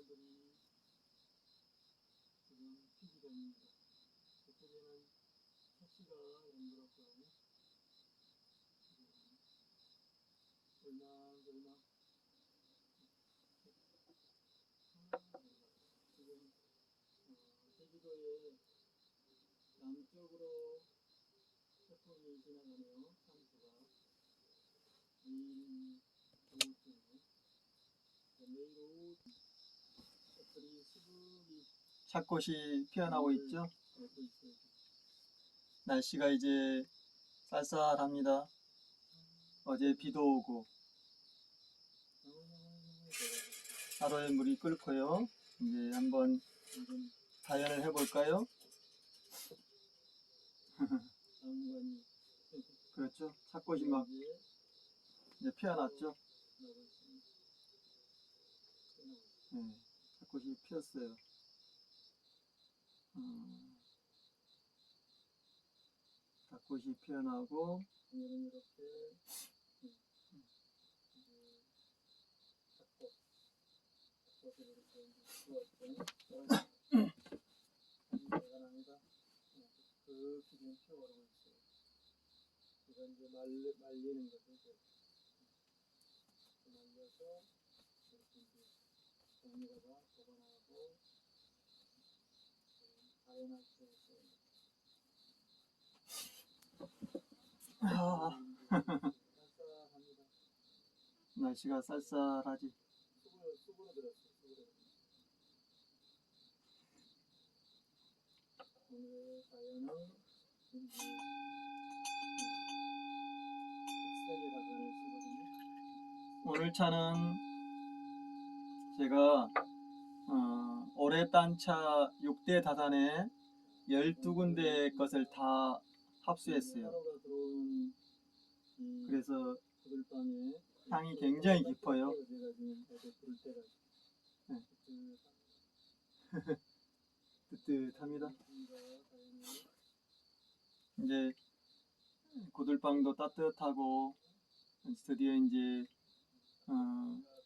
나무들이 지금 피기 됩니다. 그쪽에는 착시가 연들었고요. 얼마나 지금 제주도에 남쪽으로 태풍이 지나가네요. 상수가 내일 오후쯤에 내일 오후 꽃들이 수북이 샷꽃이 피어나고 있죠. 날씨가 이제 쌀쌀합니다. 어제 비도 오고 하루에 물이 끓고요. 이제 한번 자연을 해볼까요? 그렇죠. 샷꽃이 막 이제 피어났죠. 네, 샷꽃이 피었어요. 샷꽃이 피어나고 오늘은 이렇게 샷꽃을 이렇게 주었죠. 그 기준 피어오르고 있어요. 이건 이제 말리는 거죠. 말려서 이렇게 이제 종이에다가 보관하고 자연할 수 있어요. 날씨가 쌀쌀하지. 쑥으로 들었어요. 오늘 자연은 오늘 차는 제가 올해 딴 차 6대 다단에 12군데 것을 다 합수했어요. 그래서 향이 굉장히 깊어요. 네. 뜨뜻합니다. 이제 고들방도 따뜻하고 드디어 이제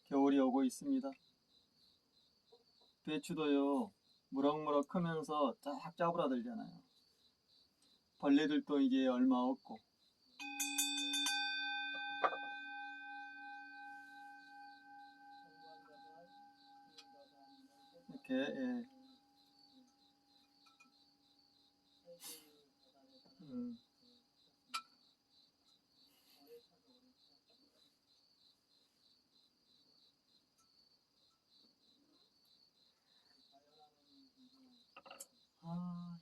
겨울이 오고 있습니다. 배추도요 무럭무럭 크면서 쫙 짜부라들잖아요. 벌레들도 이제 얼마 없고 이렇게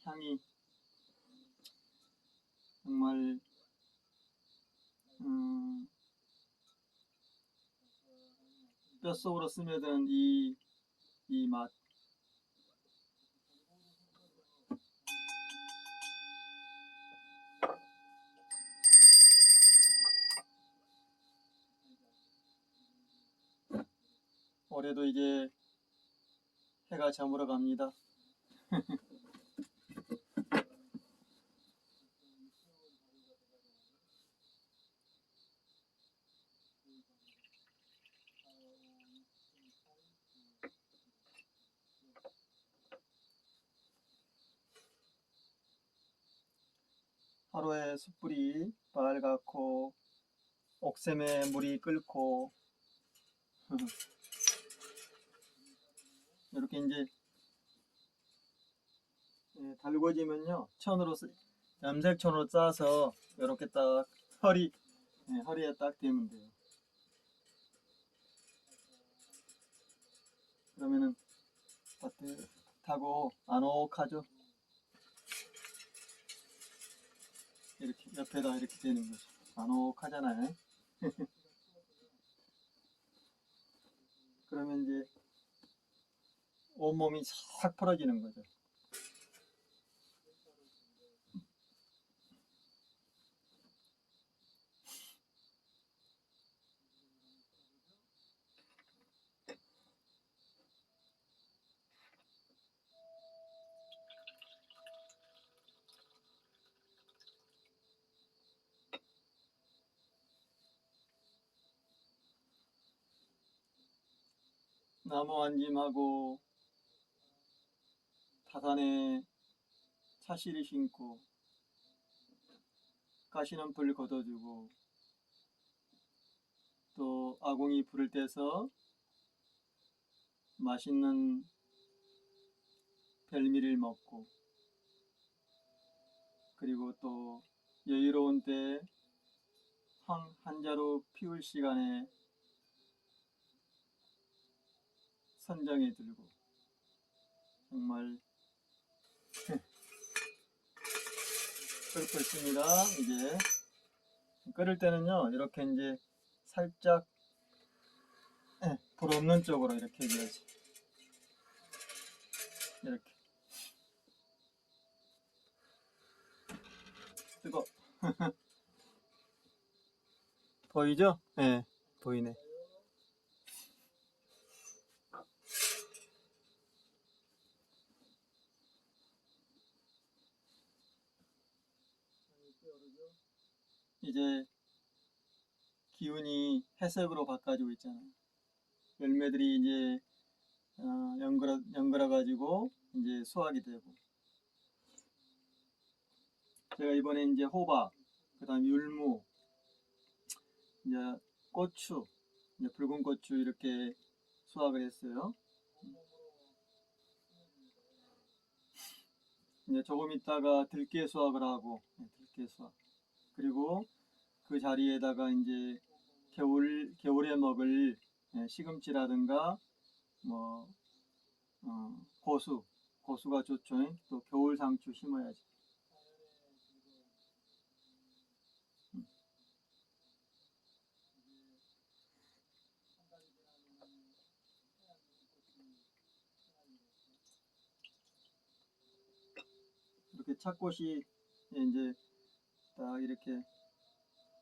향이 정말 뼛속으로 스며드는 이 맛. 올해도 이제 해가 저물어 갑니다. 하루에 숯불이 빨갛고 옥샘에 물이 끓고 이렇게 이제 달궈지면요 천으로 염색천으로 짜서 이렇게 딱 허리에 딱 대면 돼요. 그러면은 따뜻하고 아늑하죠. 이렇게 옆에다 이렇게 되는 거죠. 아늑하잖아요. 그러면 이제 온몸이 싹 풀어지는 거죠. 나무 안짐하고 다산에 차씨를 신고 가시는 불 걷어주고 또 아궁이 불을 떼서 맛있는 별미를 먹고 그리고 또 여유로운 때 황 한자로 피울 시간에 선정에 들고 정말 끓고 있습니다. 이제 끓을 때는요 이렇게 이제 살짝 불 없는 쪽으로 이렇게 해줘야지. 이렇게 뜨거 보이죠? 네, 보이네. 이제 기운이 회색으로 바꿔지고 있잖아요. 열매들이 이제 연글어 가지고 이제 수확이 되고 제가 이번에 이제 호박, 그다음 율무, 이제 고추, 이제 붉은 고추 이렇게 수확을 했어요. 이제 조금 있다가 들깨 수확을 하고 들깨 수확. 그리고 그 자리에다가 이제 겨울에 먹을 시금치라든가 뭐 고수가 좋죠. 또 겨울 상추 심어야지. 이렇게 착꽃이 이제 딱 이렇게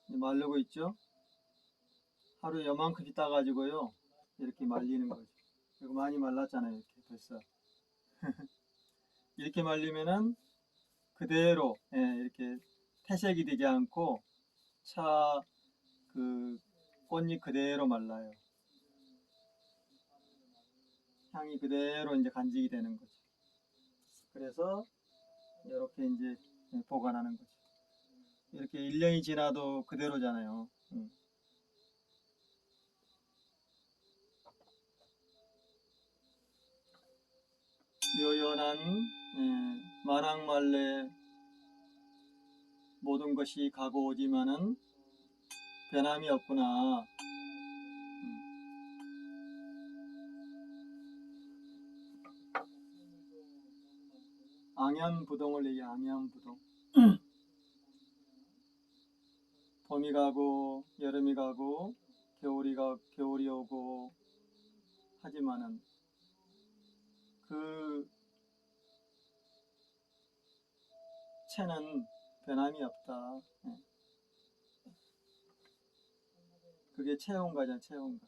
마르고 있죠. 하루에 요만큼 따가지고요 이렇게 말리는 거죠. 그리고 많이 말랐잖아요. 이렇게 벌써 이렇게 말리면은 그대로 이렇게 태색이 되지 않고 차 그 꽃잎 그대로 말라요. 향이 그대로 이제 간직이 되는 거죠. 그래서 이렇게 이제 보관하는 거죠. 이렇게 1년이 지나도 그대로잖아요. 묘연한 만왕말래 모든 것이 가고 오지만은 변함이 없구나. 앙연부동을 얘기해. 앙연부동. 봄이 가고 여름이 가고 겨울이 오고 하지만은 그 채는 변함이 없다. 그게 체온가잖아. 체온가.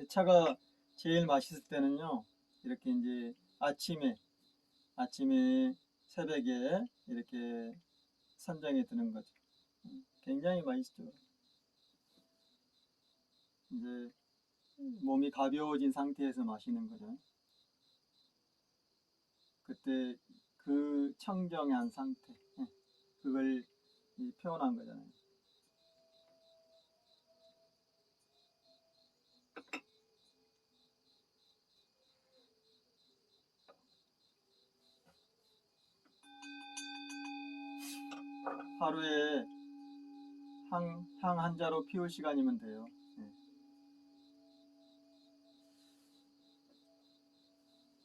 차가 제일 맛있을 때는요 이렇게 이제 아침에 새벽에 이렇게 선정에 드는 거죠. 굉장히 맛있죠. 이제 몸이 가벼워진 상태에서 마시는 거죠. 그때 그 청정한 상태 그걸 표현한 거잖아요. 하루에 향 한 자로 피울 시간이면 돼요.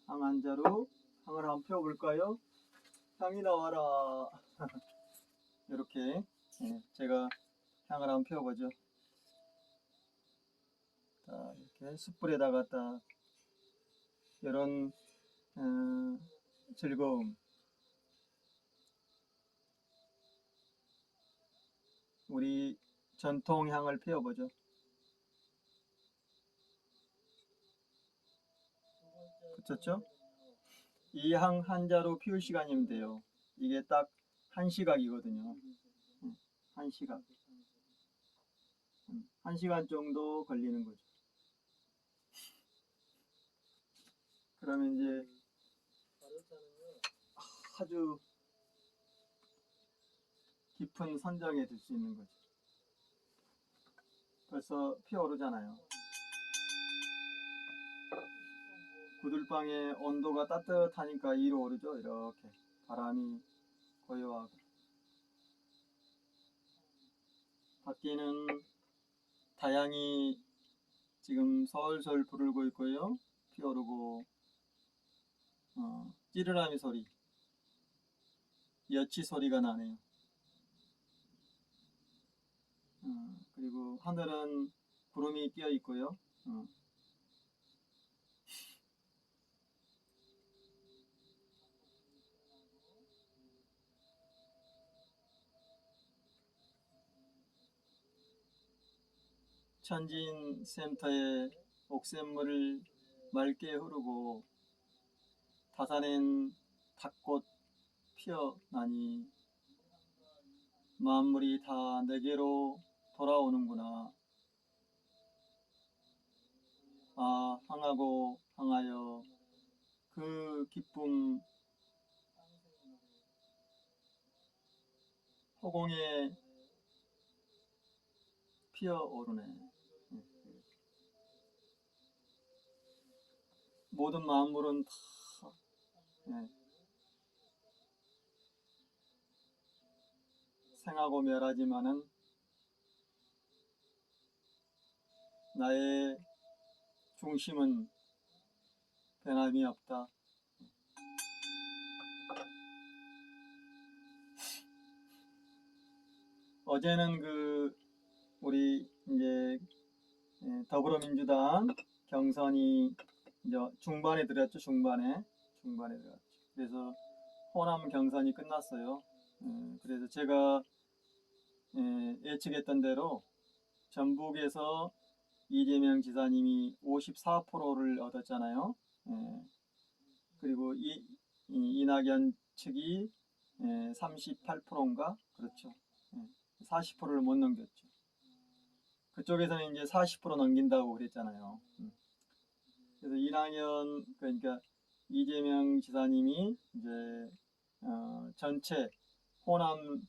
향 한 자로 향을 한번 피워볼까요? 향이 나와라. 이렇게 제가 향을 한번 피워보죠. 자, 이렇게 숯불에다가 딱 이런 즐거움 우리 전통 향을 피워보죠. 붙였죠? 이 향 한 자로 피울 시간이면 돼요. 이게 딱 1시각이거든요. 1시각. 한 시간 정도 걸리는 거죠. 그러면 이제 가르차는요. 아주 깊은 선정에 들 수 있는 거죠. 벌써 피어오르잖아요. 구들방의 온도가 따뜻하니까 위로 오르죠. 이렇게 바람이 고요하고 밖에는 다양히 지금 솔솔 부르고 있고요. 피어오르고 찌르라미 소리, 여치 소리가 나네요. 그리고 하늘은 구름이 끼어 있고요. 천진 센터에 옥샘물을 맑게 흐르고 다산엔 닭꽃 피어나니 만물이 다 내게로 돌아오는구나. 아, 항하고 항하여 그 기쁨 허공에 피어오르네. 모든 만물은 다 생하고 멸하지만은 나의 중심은 변함이 없다. 어제는 우리 이제 더불어민주당 경선이 이제 중반에 들었죠. 중반에 들었죠. 그래서 호남 경선이 끝났어요. 그래서 제가 예측했던 대로 전북에서 이재명 지사님이 54%를 얻었잖아요. 그리고 이낙연 측이 38%인가 그렇죠. 40%를 못 넘겼죠. 그쪽에서는 이제 40% 넘긴다고 그랬잖아요. 그래서 이낙연 그러니까 이재명 지사님이 이제 전체 호남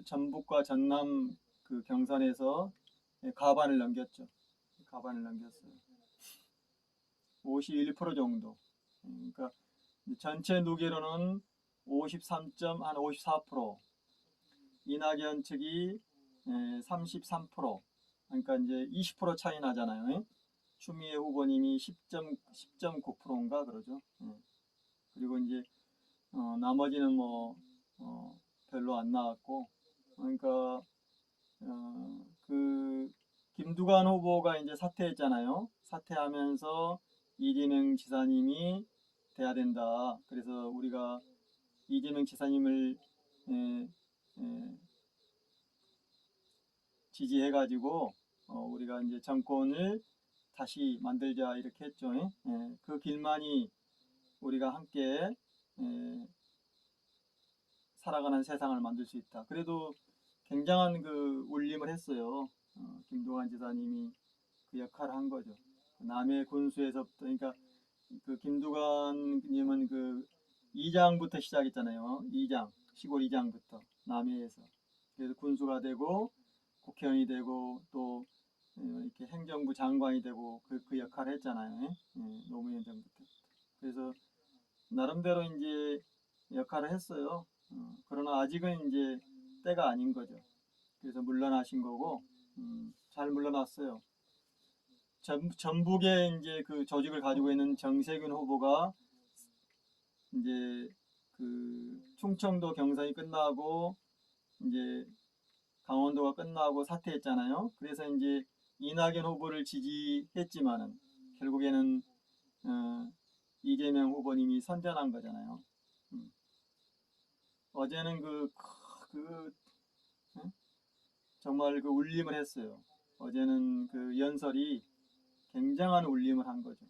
전북과 전남 그 경선에서 과반을 넘겼죠. 과반을 넘겼어요. 51% 정도. 그러니까 전체 누계로는 53.54%. 이낙연 측이 33%. 그러니까 이제 20% 차이 나잖아요. 추미애 후보님이 10.9%인가 그러죠. 그리고 이제 나머지는 뭐 별로 안 나왔고, 그러니까 그 김두관 후보가 이제 사퇴했잖아요. 사퇴하면서 이재명 지사님이 돼야 된다. 그래서 우리가 이재명 지사님을 지지해가지고 우리가 이제 정권을 다시 만들자 이렇게 했죠. 그 길만이 우리가 함께 살아가는 세상을 만들 수 있다. 그래도 굉장한 그 울림을 했어요. 김두관 지사님이 그 역할을 한 거죠. 남해 군수에서부터 그러니까 그 김두관님은 그 2장부터 시작했잖아요. 2장 시골 2장부터 남해에서 그래서 군수가 되고 국회의원이 되고 또 이렇게 행정부 장관이 되고 그 역할을 했잖아요. 노무현 정부 때. 그래서 나름대로 이제 역할을 했어요. 그러나 아직은 이제 때가 아닌 거죠. 그래서 물러나신 거고 잘 물러났어요. 전북에 이제 그 조직을 가지고 있는 정세균 후보가 이제 그 충청도 경선이 끝나고 이제 강원도가 끝나고 사퇴했잖아요. 그래서 이제 이낙연 후보를 지지했지만은 결국에는 이재명 후보님이 선전한 거잖아요. 어제는 정말 그 울림을 했어요. 어제는 그 연설이 굉장한 울림을 한 거죠.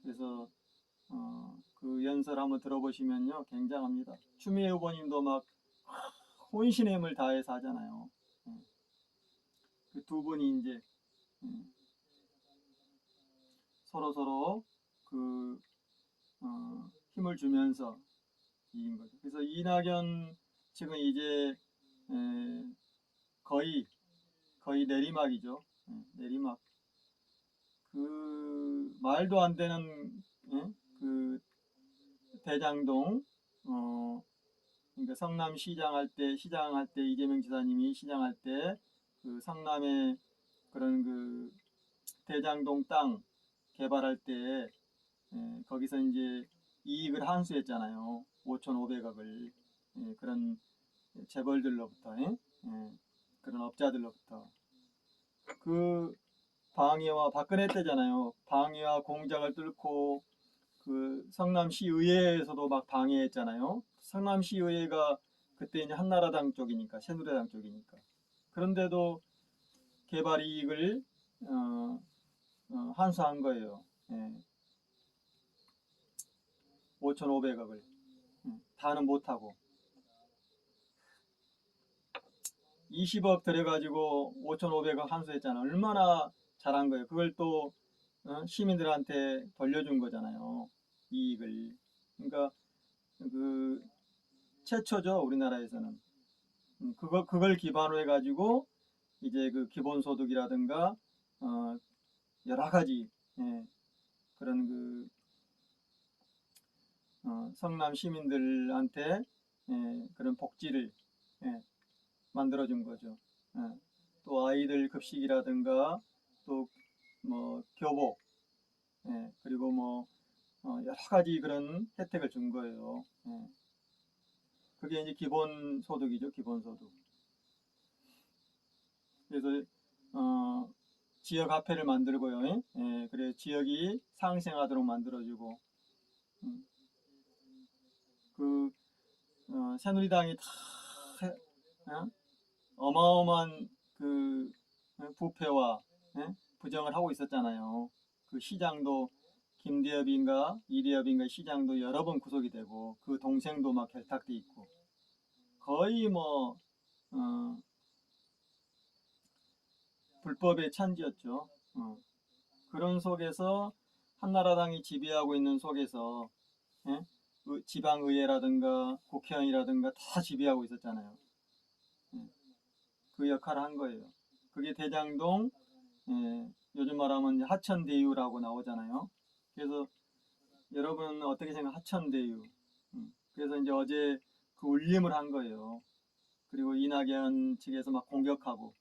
그래서 그 연설 한번 들어보시면요 굉장합니다. 추미애 후보님도 막 혼신의 힘을 다해서 하잖아요. 그 두 분이 이제 서로 그 힘을 주면서 이긴 거죠. 그래서 이낙연 측은 이제 거의 내리막이죠. 내리막. 그 말도 안 되는 그 대장동 그러니까 성남시장 할 때 이재명 지사님이 시장할 때 그 성남의 그런 그 대장동 땅 개발할 때 거기서 이제 이익을 환수했잖아요. 5,500억을 그런 재벌들로부터 그런 업자들로부터 그 방위와 박근혜 때잖아요. 방위와 공작을 뚫고 그 성남시의회에서도 막 방해했잖아요. 성남시의회가 그때 이제 한나라당 쪽이니까 새누리당 쪽이니까 그런데도 개발 이익을 환수한 거예요. 5,500억을 다는 못하고 20억 들여가지고 5,500억 환수했잖아. 얼마나 잘한 거예요. 그걸 또 시민들한테 돌려준 거잖아요. 이익을. 그러니까 그 최초죠. 우리나라에서는. 그걸 기반으로 해가지고 이제 그 기본소득이라든가 여러 가지 그런 그 성남 시민들한테 그런 복지를 만들어준 거죠. 또 아이들 급식이라든가 또 뭐 교복 그리고 뭐 여러 가지 그런 혜택을 준 거예요. 그게 이제 기본소득이죠. 기본소득. 그래서 지역 화폐를 만들고요. 그래 지역이 상생하도록 만들어주고 그 새누리당이 다 어마어마한 그 부패와 부정을 하고 있었잖아요. 그 시장도 김대엽인가 이대엽인가 시장도 여러 번 구속이 되고 그 동생도 막 결탁돼 있고 거의 뭐 불법의 천지였죠. 그런 속에서 한나라당이 지배하고 있는 속에서 지방의회라든가 국회의원이라든가 다 지배하고 있었잖아요. 그 역할을 한 거예요. 그게 대장동 요즘 말하면 하천대유라고 나오잖아요. 그래서 여러분은 어떻게 생각하세요? 하천대유. 그래서 이제 어제 그 울림을 한 거예요. 그리고 이낙연 측에서 막 공격하고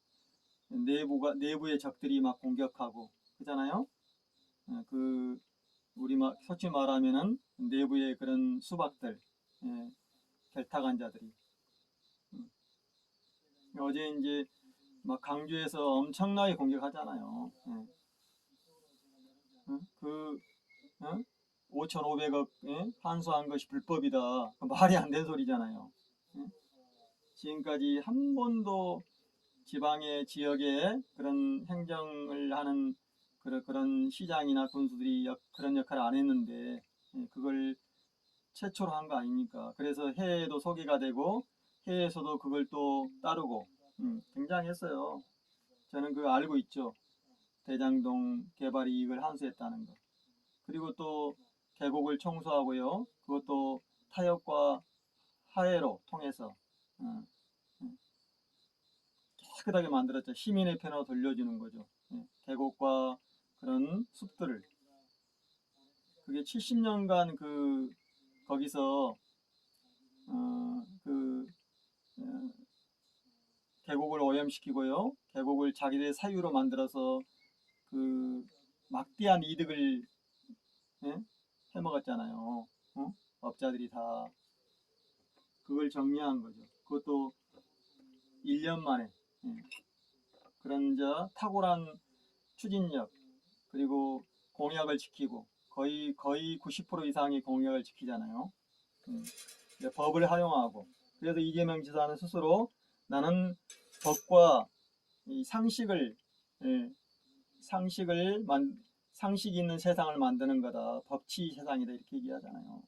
내부의 적들이 막 공격하고 그잖아요. 그 우리 솔직히 말하면은 내부의 그런 수박들 결탁한 자들이 어제 이제 막 강주에서 엄청나게 공격하잖아요. 그 5,500억 환수한 것이 불법이다. 말이 안 되는 소리잖아요. 지금까지 한 번도 지방의 지역에 그런 행정을 하는 그런 시장이나 군수들이 그런 역할을 안 했는데 그걸 최초로 한 거 아닙니까? 그래서 해외에도 소개가 되고 해외에서도 그걸 또 따르고 굉장했어요. 저는 그거 알고 있죠. 대장동 개발 이익을 환수했다는 거. 그리고 또 계곡을 청소하고요. 그것도 타협과 화해로 통해서 깨끗하게 만들었죠. 시민의 편으로 돌려주는 거죠. 계곡과 그런 숲들을. 그게 70년간 거기서 계곡을 오염시키고요. 계곡을 자기들 사유로 만들어서 그 막대한 이득을 해먹었잖아요. 업자들이 다 그걸 정리한 거죠. 그것도 1년 만에 그런 탁월한 추진력 그리고 공약을 지키고 거의 90% 이상의 공약을 지키잖아요. 법을 활용하고 그래서 이재명 지사는 스스로 나는 법과 이 상식이 있는 세상을 만드는 거다. 법치 세상이다 이렇게 얘기하잖아요.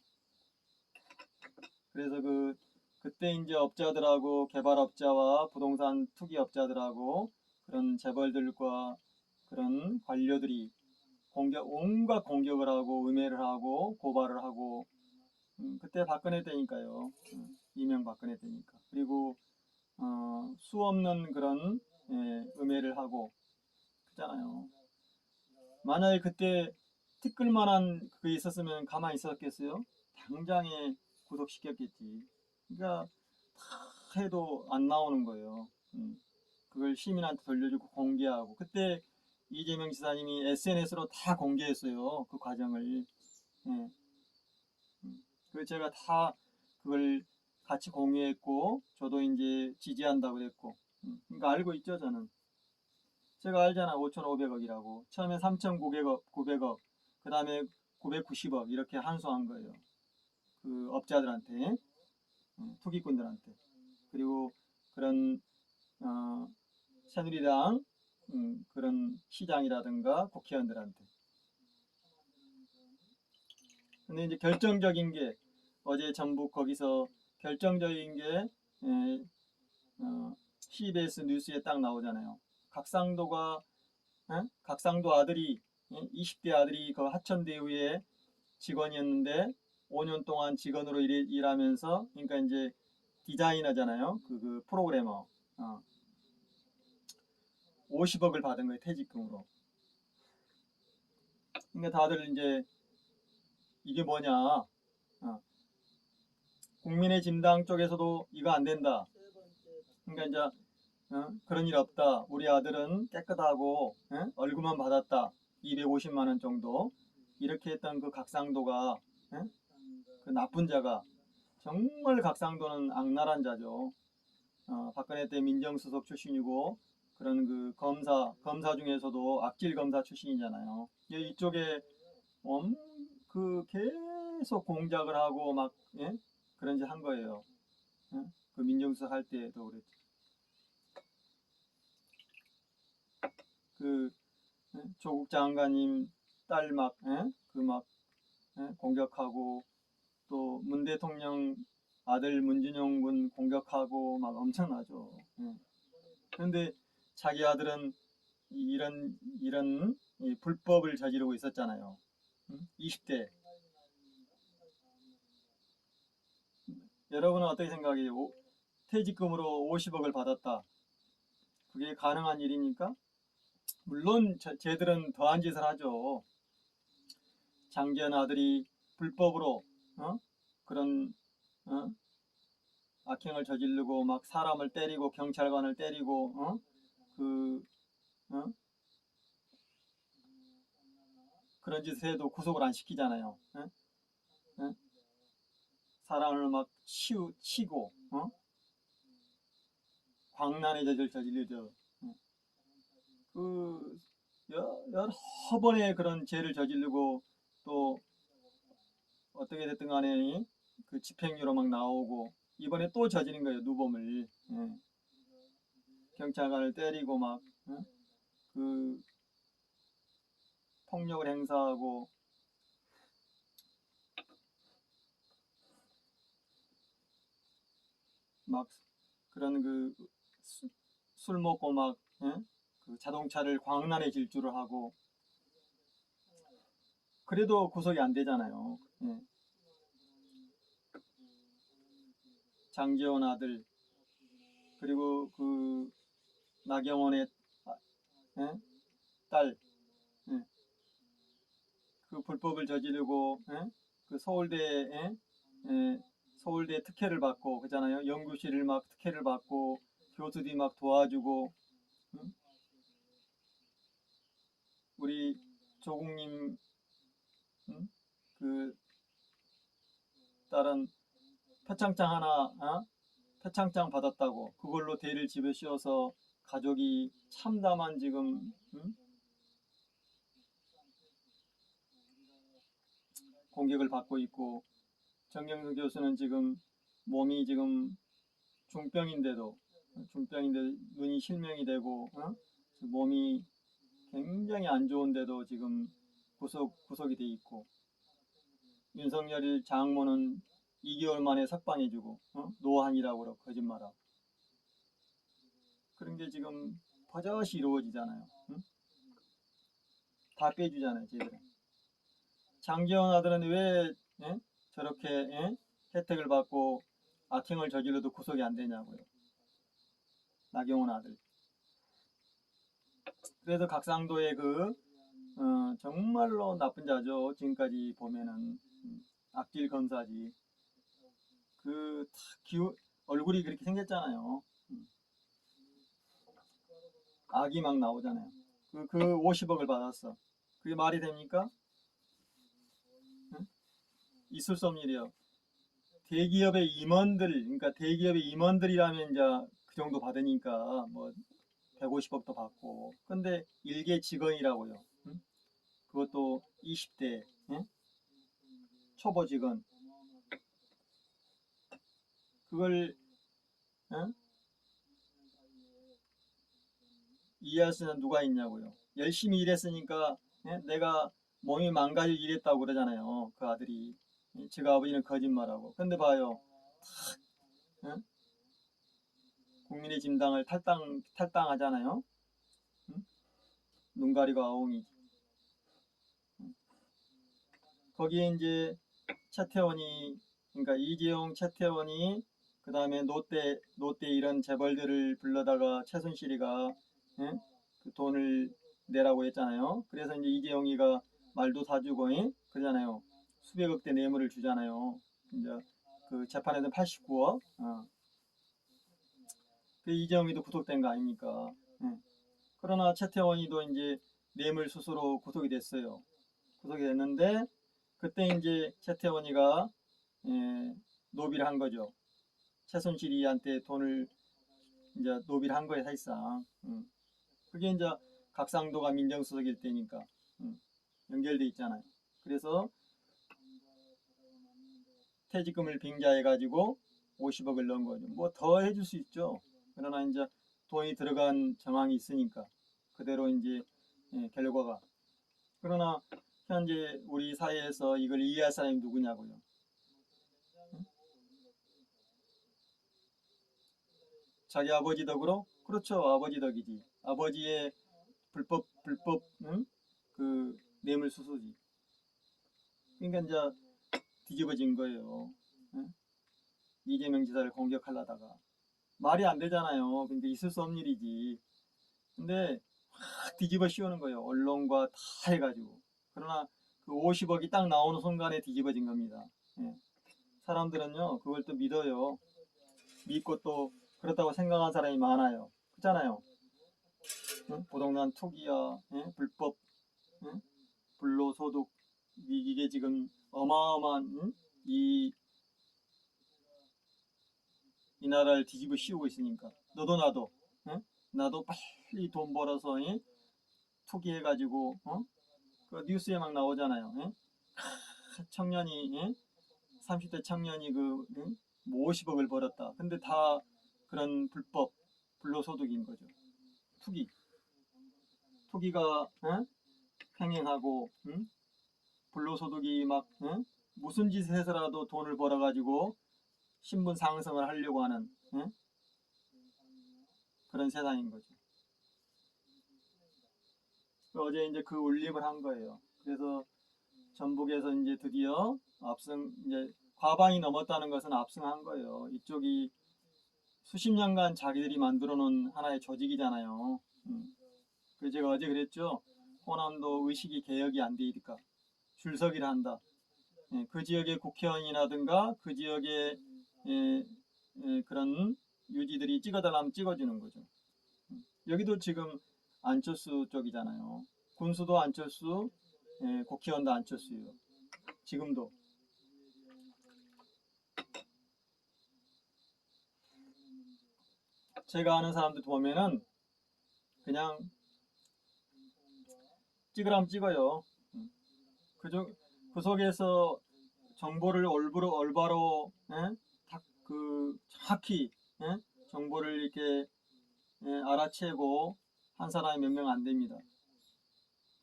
그래서 그때 이제 업자들하고 개발업자와 부동산 투기업자들하고 그런 재벌들과 그런 관료들이 온갖 공격을 하고 음해를 하고 고발을 하고 그때 박근혜 때니까요. 이명박근혜 때니까. 그리고 수 없는 그런 음해를 하고 그잖아요. 만약에 그때 티끌만한 그게 있었으면 가만히 있었겠어요? 당장에 구속시켰겠지. 그러니까 다 해도 안 나오는 거예요. 그걸 시민한테 돌려주고 공개하고 그때 이재명 지사님이 SNS로 다 공개했어요. 그 과정을. 예. 그 제가 다 그걸 같이 공유했고 저도 이제 지지한다고 그랬고 그러니까 알고 있죠 저는. 제가 알잖아 5,500억이라고. 처음에 3,900억 그 다음에 990억 이렇게 환수한 거예요. 그 업자들한테 투기꾼들한테. 그리고 그런 새누리당 그런 시장이라든가 국회의원들한테. 근데 이제 결정적인 게 어제 전북 거기서 결정적인 게 CBS 뉴스에 딱 나오잖아요. 각상도 아들이 20대 아들이 그 하천대유의 직원이었는데 5년 동안 직원으로 일하면서 그러니까 이제 디자이너잖아요. 그 프로그래머 50억을 받은 거예요. 퇴직금으로. 그러니까 다들 이제 이게 뭐냐 국민의 진당 쪽에서도 이거 안 된다. 그러니까 이제 그런 일 없다. 우리 아들은 깨끗하고 얼굴만 받았다. 250만 원 정도. 이렇게 했던 그 각상도가 그 나쁜 자가 정말 각상도는 악랄한 자죠. 박근혜 때 민정수석 출신이고 그런 그 검사 중에서도 악질 검사 출신이잖아요. 이쪽에 그 계속 공작을 하고 막 그런 짓 한 거예요. 그 민정수석 할 때도 그랬죠. 그 조국 장관님 딸 막 공격하고 또 문 대통령 아들 문준용 군 공격하고 막 엄청나죠. 그런데 자기 아들은 이런 불법을 저지르고 있었잖아요. 20대. 여러분은 어떻게 생각해요? 퇴직금으로 50억을 받았다. 그게 가능한 일입니까? 물론 쟤들은 더한 짓을 하죠. 장기현 아들이 불법으로 그런 악행을 저지르고 막 사람을 때리고 경찰관을 때리고 그런 짓을 해도 구속을 안 시키잖아요. 사람을 막 치고 광란의 죄를 저지르죠. 그 여러 번의 그런 죄를 저지르고 또 어떻게 됐든 간에 그 집행유로 막 나오고 이번에 또 저지른 거예요. 누범을. 경찰관을 때리고 막 그 폭력을 행사하고 막 그런 그 술 먹고 막 그 자동차를 광란에 질주를 하고 그래도 구속이 안 되잖아요. 장지원 아들 그리고 그 나경원의 딸 그 불법을 저지르고 그 서울대 특혜를 받고 그잖아요. 연구실을 막 특혜를 받고 교수들이 막 도와주고 우리 조국님 그 딸은 표창장 하나 표창장 받았다고 그걸로 대를 집에 씌워서 가족이 참담한 지금 공격을 받고 있고 정경수 교수는 지금 몸이 지금 중병인데 눈이 실명이 되고 몸이 굉장히 안 좋은데도 지금 구속이 돼 있고 윤석열 장모는 2개월 만에 석방해주고 노한이라고 그러고 거짓말하고 그런 게 지금 버젓이 이루어지잖아요. 응? 다 빼주잖아요, 쟤들은. 장기현 아들은 왜 예? 저렇게 예? 혜택을 받고 악행을 저질러도 구속이 안 되냐고요. 나경원 아들. 그래서 각상도의 정말로 나쁜 자죠. 지금까지 보면은 악질 검사지. 얼굴이 그렇게 생겼잖아요. 악이 막 나오잖아요. 그 50억을 받았어. 그게 말이 됩니까? 응? 있을 수 없는 일이에요. 대기업의 임원들, 그러니까 대기업의 임원들이라면 이제 그 정도 받으니까 뭐 150억도 받고. 근데 일개 직원이라고요. 응? 그것도 20대 응? 초보 직원. 그걸 응? 이해할 수 있는 누가 있냐고요. 열심히 일했으니까 예? 내가 몸이 망가질 일했다고 그러잖아요. 그 아들이. 제가 아버지는 거짓말하고. 근데 봐요. 예? 국민의 진당을 탈당하잖아요. 응? 눈 가리고 아웅이. 거기에 이제 차태원이, 그러니까 이재용, 차태원이, 그 다음에 노태 이런 재벌들을 불러다가 최순실이가 예? 그 돈을 내라고 했잖아요. 그래서 이제 이재용이가 말도 사주고 그러잖아요. 수백억대 뇌물을 주잖아요. 이제 그 재판에서 89억. 그 이재용이도 구속된 거 아닙니까? 예. 그러나 차태원이도 이제 뇌물 수수로 구속이 됐어요. 구속이 됐는데 그때 이제 차태원이가 노비를 한 거죠. 최순실이한테 돈을 이제 노비를 한 거예요, 사실상. 그게 이제 각상도가 민정수석일 때니까 연결돼 있잖아요. 그래서 퇴직금을 빙자해가지고 50억을 넣은 거죠. 뭐 더 해줄 수 있죠. 그러나 이제 돈이 들어간 정황이 있으니까 그대로 이제 결과가. 그러나 현재 우리 사회에서 이걸 이해할 사람이 누구냐고요. 자기 아버지 덕으로? 그렇죠. 아버지 덕이지. 아버지의 불법 그 뇌물 수수지. 그러니까 이제 뒤집어진 거예요. 이재명 지사를 공격하려다가 말이 안 되잖아요. 근데 있을 수 없는 일이지. 근데 확 뒤집어 씌우는 거예요. 언론과 다 해가지고. 그러나 그 50억이 딱 나오는 순간에 뒤집어진 겁니다. 사람들은요 그걸 또 믿어요. 믿고 또 그렇다고 생각하는 사람이 많아요. 그렇잖아요. 부동산 투기야, 불법, 불로소득, 이게 지금 어마어마한 이 나라를 뒤집어 씌우고 있으니까 너도 나도 빨리 돈 벌어서 투기해가지고 그 뉴스에 막 나오잖아요. 청년이 30대 청년이 뭐 50억을 벌었다. 근데 다 그런 불로소득인 거죠. 투기가 횡행하고 불로소득이 막 무슨 짓을 해서라도 돈을 벌어가지고 신분 상승을 하려고 하는 그런 세상인 거죠. 어제 이제 그 울림을 한 거예요. 그래서 전북에서 이제 드디어 이제 과반이 넘었다는 것은 압승한 거예요. 이쪽이 수십 년간 자기들이 만들어 놓은 하나의 조직이잖아요. 그래서 제가 어제 그랬죠. 호남도 의식이 개혁이 안 되니까 줄서기를 한다. 그 지역의 국회의원이라든가 그 지역의 그런 유지들이 찍어달라면 찍어주는 거죠. 여기도 지금 안철수 쪽이잖아요. 군수도 안철수, 국회의원도 안철수예요. 지금도. 제가 아는 사람들 보면은 그냥 찍으라면 찍어요. 그 속에서 정보를 올바로 정확히 정보를 이렇게 알아채고 한 사람이 몇 명 안 됩니다.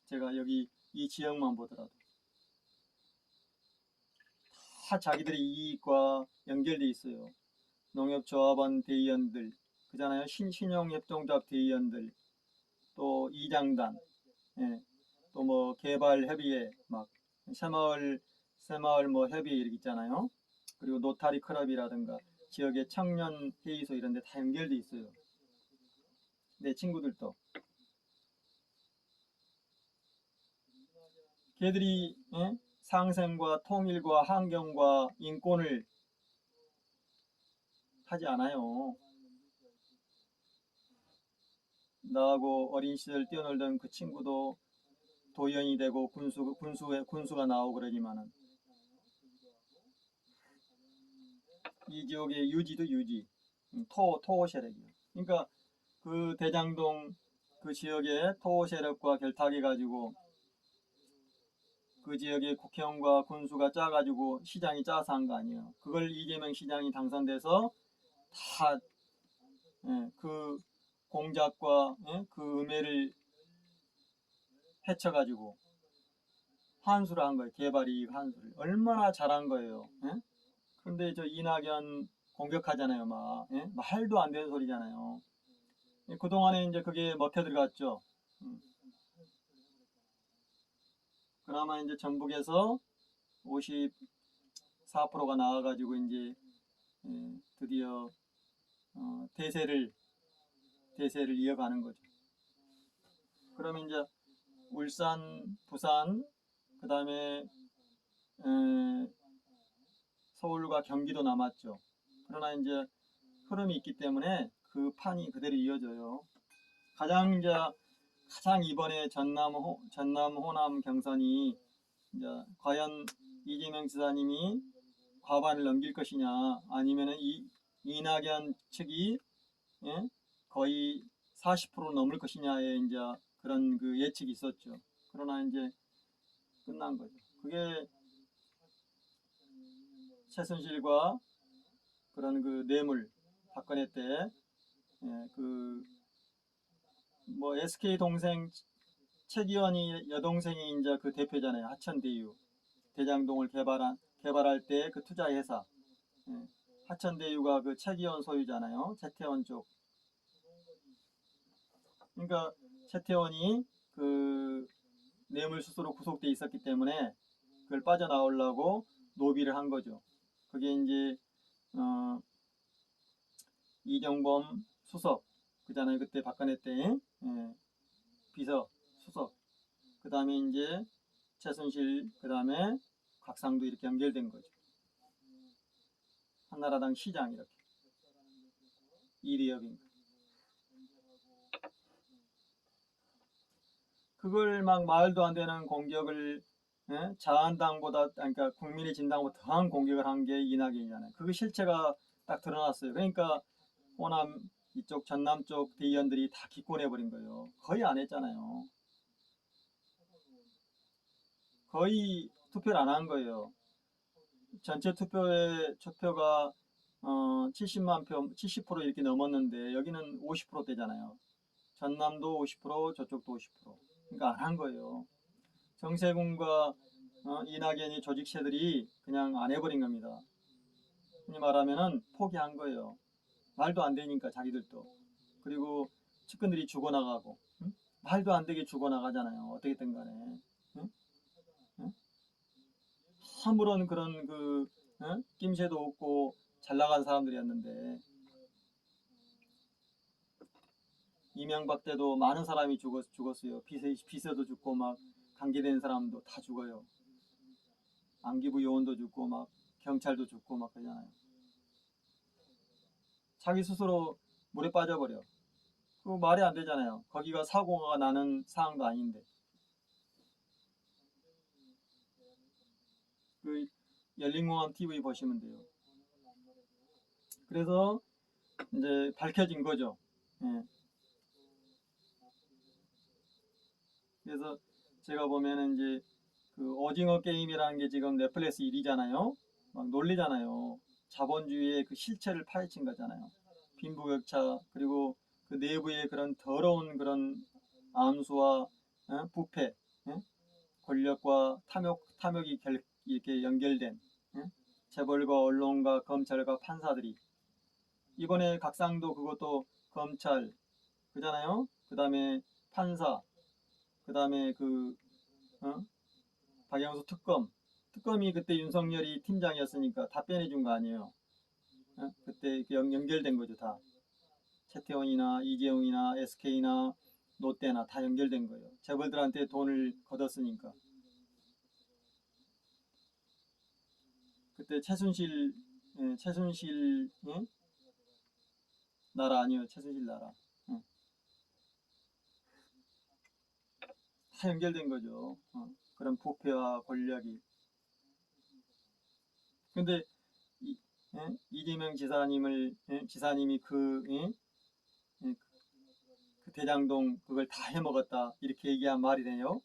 제가 여기 이 지역만 보더라도 다 자기들의 이익과 연결돼 있어요. 농협조합원 대의원들 그잖아요. 신용협동조합 대의원들 또 이장단, 예, 또 뭐 개발 협의회, 막 새마을 뭐 협의회 이렇게 있잖아요. 그리고 노타리 클럽이라든가 지역의 청년 회의소 이런 데 다 연결돼 있어요. 내 친구들도. 걔들이 예? 상생과 통일과 환경과 인권을 하지 않아요. 나하고 어린 시절 뛰어놀던 그 친구도 도연이 되고 군수가 나오고 그러지만은 이 지역의 유지도 유지, 토호 세력이요. 그러니까 그 대장동 그 지역의 토호 세력과 결탁해 가지고 그 지역의 국회의원과 군수가 짜가지고 시장이 짜서 한 거 아니에요. 그걸 이재명 시장이 당선돼서 다 그 공작과 그 음해를 해쳐가지고 환수를 한 거예요. 개발이익 환수를. 얼마나 잘한 거예요. 그런데 저 이낙연 공격하잖아요. 막 말도 안 되는 소리잖아요. 그동안에 이제 그게 먹혀 들어갔죠. 그나마 이제 전북에서 54%가 나와가지고 이제 드디어 대세를 이어가는 거죠. 그러면 이제 울산, 부산, 그 다음에 서울과 경기도 남았죠. 그러나 이제 흐름이 있기 때문에 그 판이 그대로 이어져요. 가장 이번에 전남, 호남 경선이 이제 과연 이재명 지사님이 과반을 넘길 것이냐, 아니면은 이낙연 측이 거의 40% 넘을 것이냐에 이제 그런 그 예측이 있었죠. 그러나 이제 끝난 거죠. 그게 최순실과 그런 그 뇌물 박근혜 때 그 뭐 SK 동생 최기원이 여동생이 이제 그 대표잖아요. 하천대유 대장동을 개발할 때 그 투자 회사 하천대유가 그 최기원 소유잖아요. 채태원 쪽. 그러니까 채태원이 그 뇌물수수로 구속돼 있었기 때문에 그걸 빠져나오려고 노비를 한 거죠. 그게 이제 이정범 수석 그잖아요. 그때 박근혜 때 비서 수석. 그 다음에 이제 최순실, 그 다음에 곽상도 이렇게 연결된 거죠. 한나라당 시장 이렇게 이리협인. 그걸 막 말도 안 되는 공격을 자한당보다 그러니까 국민의 진당보다 더한 공격을 한 게 이낙연이잖아요. 그거 실체가 딱 드러났어요. 그러니까 호남 이쪽 전남 쪽 대의원들이 다 기권해버린 거예요. 거의 안 했잖아요. 거의 투표를 안 한 거예요. 전체 투표가 70만 표, 70% 이렇게 넘었는데 여기는 50%대잖아요. 전남도 50%, 저쪽도 50%. 그러니까 안 한 거예요. 정세군과 이낙연이 조직체들이 그냥 안 해버린 겁니다. 흔히 말하면은 포기한 거예요. 말도 안 되니까 자기들도. 그리고 측근들이 죽어나가고 말도 안 되게 죽어나가잖아요. 어떻게든 간에. 아무런 그런 그 낌새도 없고 잘 나간 사람들이었는데 이명박 때도 많은 사람이 죽었어요. 비서도 죽고 막 관계된 사람도 다 죽어요. 안기부 요원도 죽고 막 경찰도 죽고 막 그러잖아요. 자기 스스로 물에 빠져버려. 그거 말이 안 되잖아요. 거기가 사고가 나는 상황도 아닌데. 그 열린공항 TV 보시면 돼요. 그래서 이제 밝혀진 거죠. 예. 그래서 제가 보면은 이제 그 오징어 게임이라는 게 지금 넷플릭스 1위잖아요. 막 놀리잖아요. 자본주의의 그 실체를 파헤친 거잖아요. 빈부격차 그리고 그 내부의 그런 더러운 그런 암수와 부패, 권력과 탐욕이 이렇게 연결된 재벌과 언론과 검찰과 판사들이 이번에 각상도 그것도 검찰 그잖아요. 그 다음에 판사, 그 다음에 박영수 특검이 그때 윤석열이 팀장이었으니까 다 빼내준 거 아니에요. 그때 연결된 거죠, 다. 최태원이나 이재용이나 SK나 롯데나 다 연결된 거예요. 재벌들한테 돈을 걷었으니까. 그때 최순실 나라 아니에요. 최순실 나라. 다 연결된 거죠. 그런 부패와 권력이. 근데 이재명 지사님이 그 대장동 그걸 다 해먹었다 이렇게 얘기한 말이 되요?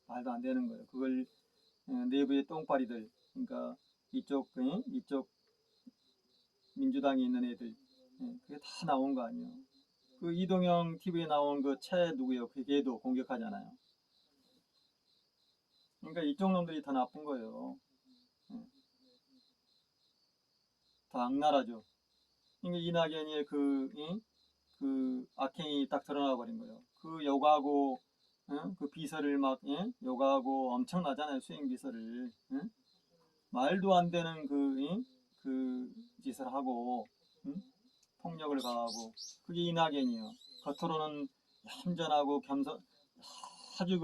말도 안 되는 거예요. 그걸 내부의 똥파리들, 그러니까 이쪽 민주당에 있는 애들, 그게 다 나온 거 아니에요. 그 이동영 TV에 나온 그 누구예요? 그 걔도 공격하잖아요. 그러니까 이쪽 놈들이 더 나쁜 거예요. 더 악랄하죠. 그러니까 이낙연의 그 악행이 딱 드러나 버린 거예요. 그 요가하고 그 비서를 막 요가하고 엄청나잖아요. 수행 비서를 말도 안 되는 그 짓을 하고 폭력을 가하고 그게 이낙연이요. 겉으로는 얌전하고 겸손 아주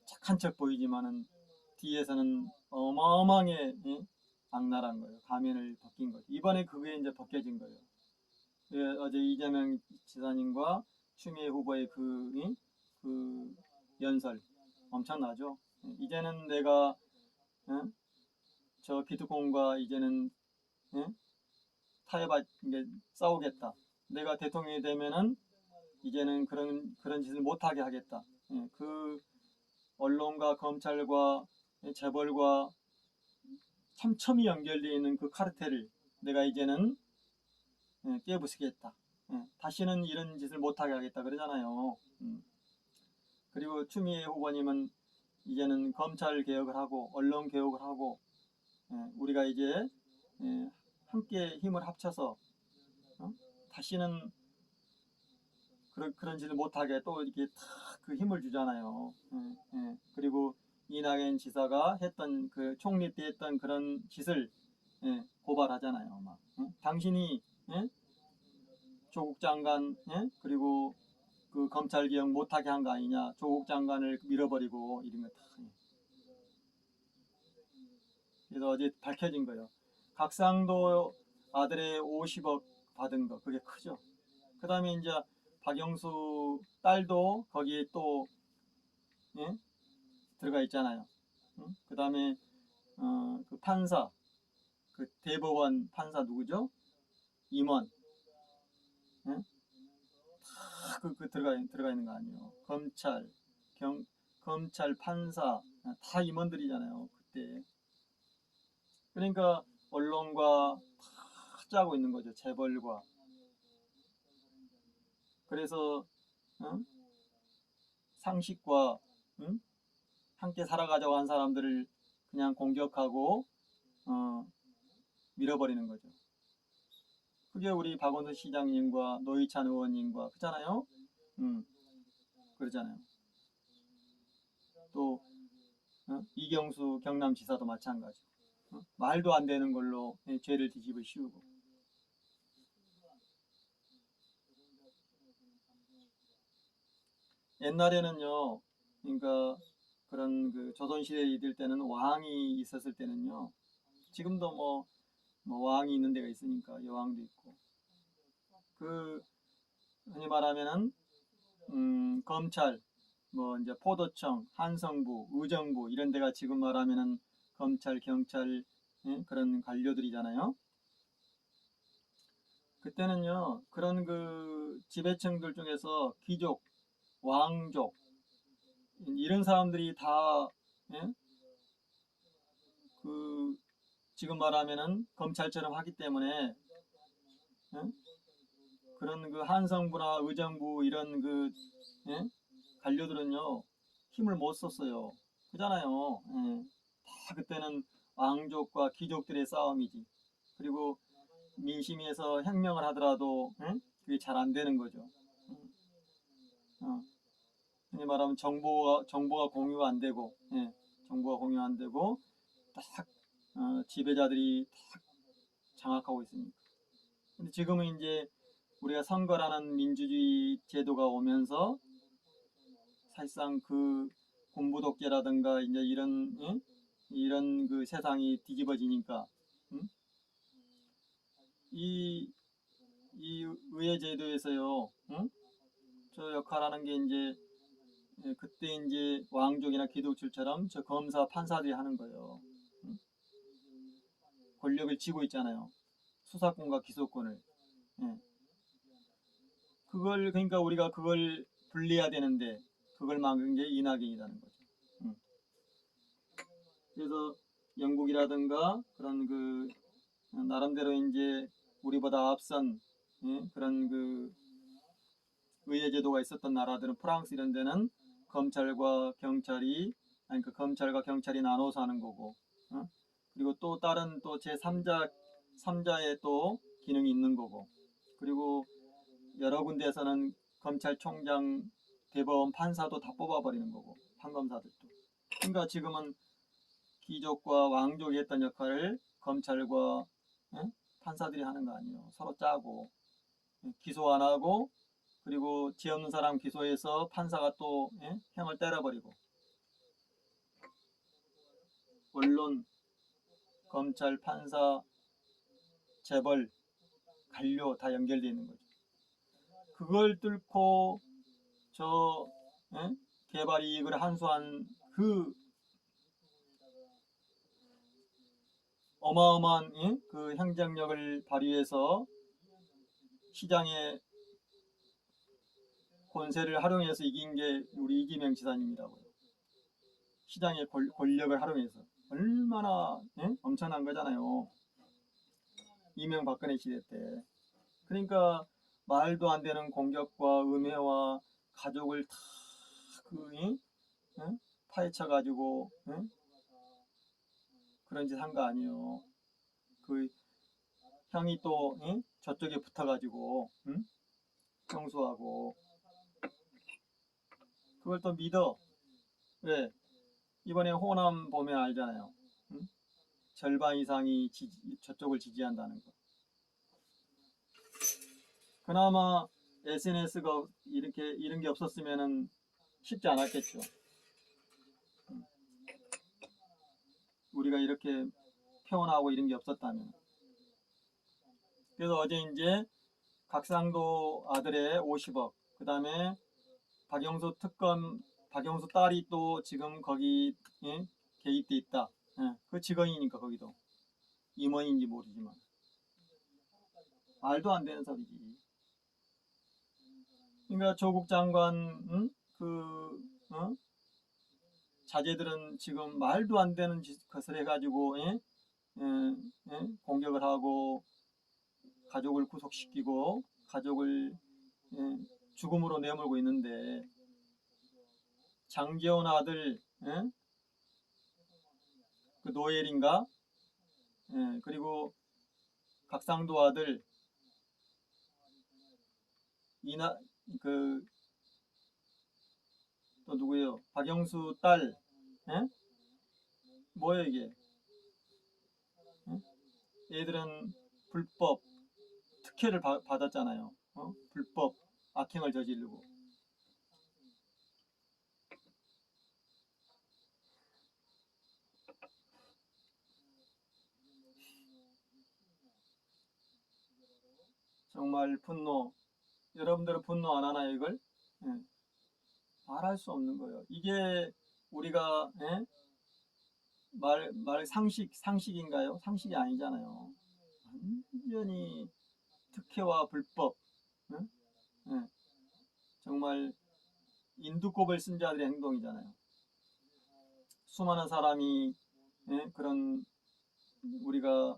착한 척 보이지만은 뒤에서는 어마어마하게 악랄한 거예요. 가면을 벗긴 거죠. 이번에 그게 이제 벗겨진 거예요. 어제 이재명 지사님과 추미애 후보의 그 연설 엄청나죠. 이제는 내가 저 기득권과 이제는 타협하 싸우겠다. 내가 대통령이 되면은 이제는 그런 짓을 못하게 하겠다. 그 언론과 검찰과 재벌과 촘촘히 연결되어 있는 그 카르텔을 내가 이제는 깨부수겠다. 다시는 이런 짓을 못하게 하겠다 그러잖아요. 그리고 추미애 후보님은 이제는 검찰 개혁을 하고 언론 개혁을 하고 우리가 이제 함께 힘을 합쳐서 다시는 그런 짓을 못하게 또 이렇게 탁 그 힘을 주잖아요. 그리고 이낙연 지사가 했던 그 총리 때 했던 그런 짓을 고발하잖아요. 막 당신이 조국 장관 그리고 그 검찰 개혁 못하게 한 거 아니냐. 조국 장관을 밀어버리고 이런 거 다. 그래서 어제 밝혀진 거예요. 각상도 아들의 50억 받은 거 그게 크죠. 그 다음에 이제 박영수 딸도 거기에 또 들어가 있잖아요. 그 다음에 그 판사, 그 대법원 판사 누구죠? 임원. 다 들어가 있는 거 아니에요. 검찰, 판사 다 임원들이잖아요. 그때. 그러니까 언론과 다 짜고 있는 거죠. 재벌과. 그래서 상식과 함께 살아가자고 한 사람들을 그냥 공격하고 밀어버리는 거죠. 그게 우리 박원순 시장님과 노회찬 의원님과 그렇잖아요. 그러잖아요. 또 이경수 경남지사도 마찬가지. 말도 안 되는 걸로 죄를 뒤집어 씌우고. 옛날에는요, 그러니까 그런 그 조선시대에 이들 때는 왕이 있었을 때는요, 지금도 뭐 왕이 있는 데가 있으니까 여왕도 있고, 그 흔히 말하면은 검찰, 뭐 이제 포도청, 한성부, 의정부 이런 데가 지금 말하면은 검찰, 경찰 그런 관료들이잖아요. 그때는요, 그런 그 지배층들 중에서 귀족, 왕족 이런 사람들이 다 그 지금 말하면은 검찰처럼 하기 때문에 그런 그 한성부나 의정부 이런 그 관료들은요 힘을 못 썼어요. 그잖아요. 다 그때는 왕족과 귀족들의 싸움이지. 그리고 민심에서 혁명을 하더라도 그게 잘 안 되는 거죠. 흔히 말하면 정보가 공유가 안 되고, 정보가 공유 안 되고 딱 지배자들이 딱 장악하고 있습니다. 근데 지금은 이제 우리가 선거라는 민주주의 제도가 오면서 사실상 그 군부 독재라든가 이제 이런 그 세상이 뒤집어지니까 이 의회 제도에서요, 저 역할하는 게 이제 그때 이제 왕족이나 기독출처럼 저 검사 판사들이 하는 거예요. 권력을 쥐고 있잖아요. 수사권과 기소권을. 그러니까 우리가 그걸 분리해야 되는데 그걸 막은 게 이낙연이라는 거죠. 그래서 영국이라든가 그런 그 나름대로 이제 우리보다 앞선 그런 그 의회 제도가 있었던 나라들은 프랑스 이런 데는 검찰과 경찰이 나눠서 하는 거고, 그리고 또 다른 또 제3자의 또 기능이 있는 거고, 그리고 여러 군데에서는 검찰총장, 대법원 판사도 다 뽑아버리는 거고, 판검사들도. 그러니까 지금은 귀족과 왕족이 했던 역할을 검찰과 판사들이 하는 거 아니에요. 서로 짜고 기소 안 하고, 그리고 죄 없는 사람 기소해서 판사가 또 형을 때려버리고, 언론, 검찰, 판사, 재벌, 관료 다 연결되어 있는 거죠. 그걸 뚫고 저 개발 이익을 한수한 그 어마어마한 그 행정력을 발휘해서 시장의 권세를 활용해서 이긴 게 우리 이기명 지사님이라고요. 시장의 권력을 활용해서 얼마나 엄청난 거잖아요. 이명박근혜 시대 때. 그러니까 말도 안 되는 공격과 음해와 가족을 다 파헤쳐 가지고 그런 짓 한 거 아니에요. 그 형이 또 저쪽에 붙어 가지고 형수하고 그걸 또 믿어. 왜? 이번에 호남 보면 알잖아요. 절반 이상이 저쪽을 지지한다는 거. 그나마 SNS가 이런 게 없었으면은 쉽지 않았겠죠. 우리가 이렇게 표현하고 이런 게 없었다면. 그래서 어제 이제 각상도 아들의 50억, 그 다음에 박영수 딸이 또 지금 거기 개입돼 있다. 그 직원이니까 거기도 임원인지 모르지만 말도 안 되는 소리지. 그러니까 조국 장관 자제들은 지금 말도 안 되는 것을 해가지고 공격을 하고 가족을 구속시키고 가족을 죽음으로 내몰고 있는데, 장제원 아들 그 노엘인가, 그리고 각상도 아들 또 누구예요? 박영수 딸, 뭐예요 이게? 얘들은 불법 특혜를 받았잖아요. 불법 악행을 저지르고. 정말 분노. 여러분들은 분노 안 하나요 이걸? 말할 수 없는 거예요. 이게 우리가 말 상식인가요? 상식이 아니잖아요. 완전히 특혜와 불법, 정말 인두껍을 쓴 자들의 행동이잖아요. 수많은 사람이 그런 우리가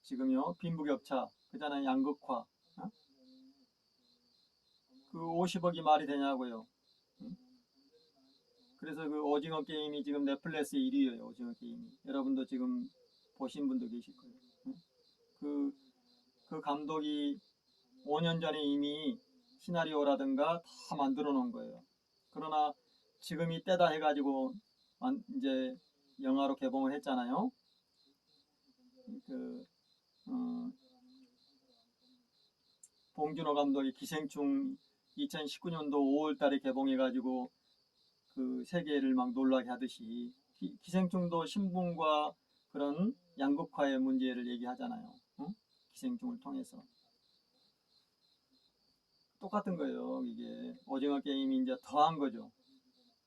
지금요 빈부격차 그잖아요. 양극화. 그 50억이 말이 되냐고요. 그래서 그 오징어 게임이 지금 넷플릭스 1위예요. 오징어 게임이. 여러분도 지금 보신 분도 계실 거예요. 그 그 감독이 5년 전에 이미 시나리오라든가 다 만들어 놓은 거예요. 그러나 지금이 때다 해가지고 이제 영화로 개봉을 했잖아요. 그 봉준호 감독이 기생충 2019년도 5월 달에 개봉해가지고 그 세계를 막 놀라게 하듯이 기생충도 신분과 그런 양극화의 문제를 얘기하잖아요. 응? 기생충을 통해서. 똑같은 거예요. 이게 오징어 게임이 이제 더한 거죠.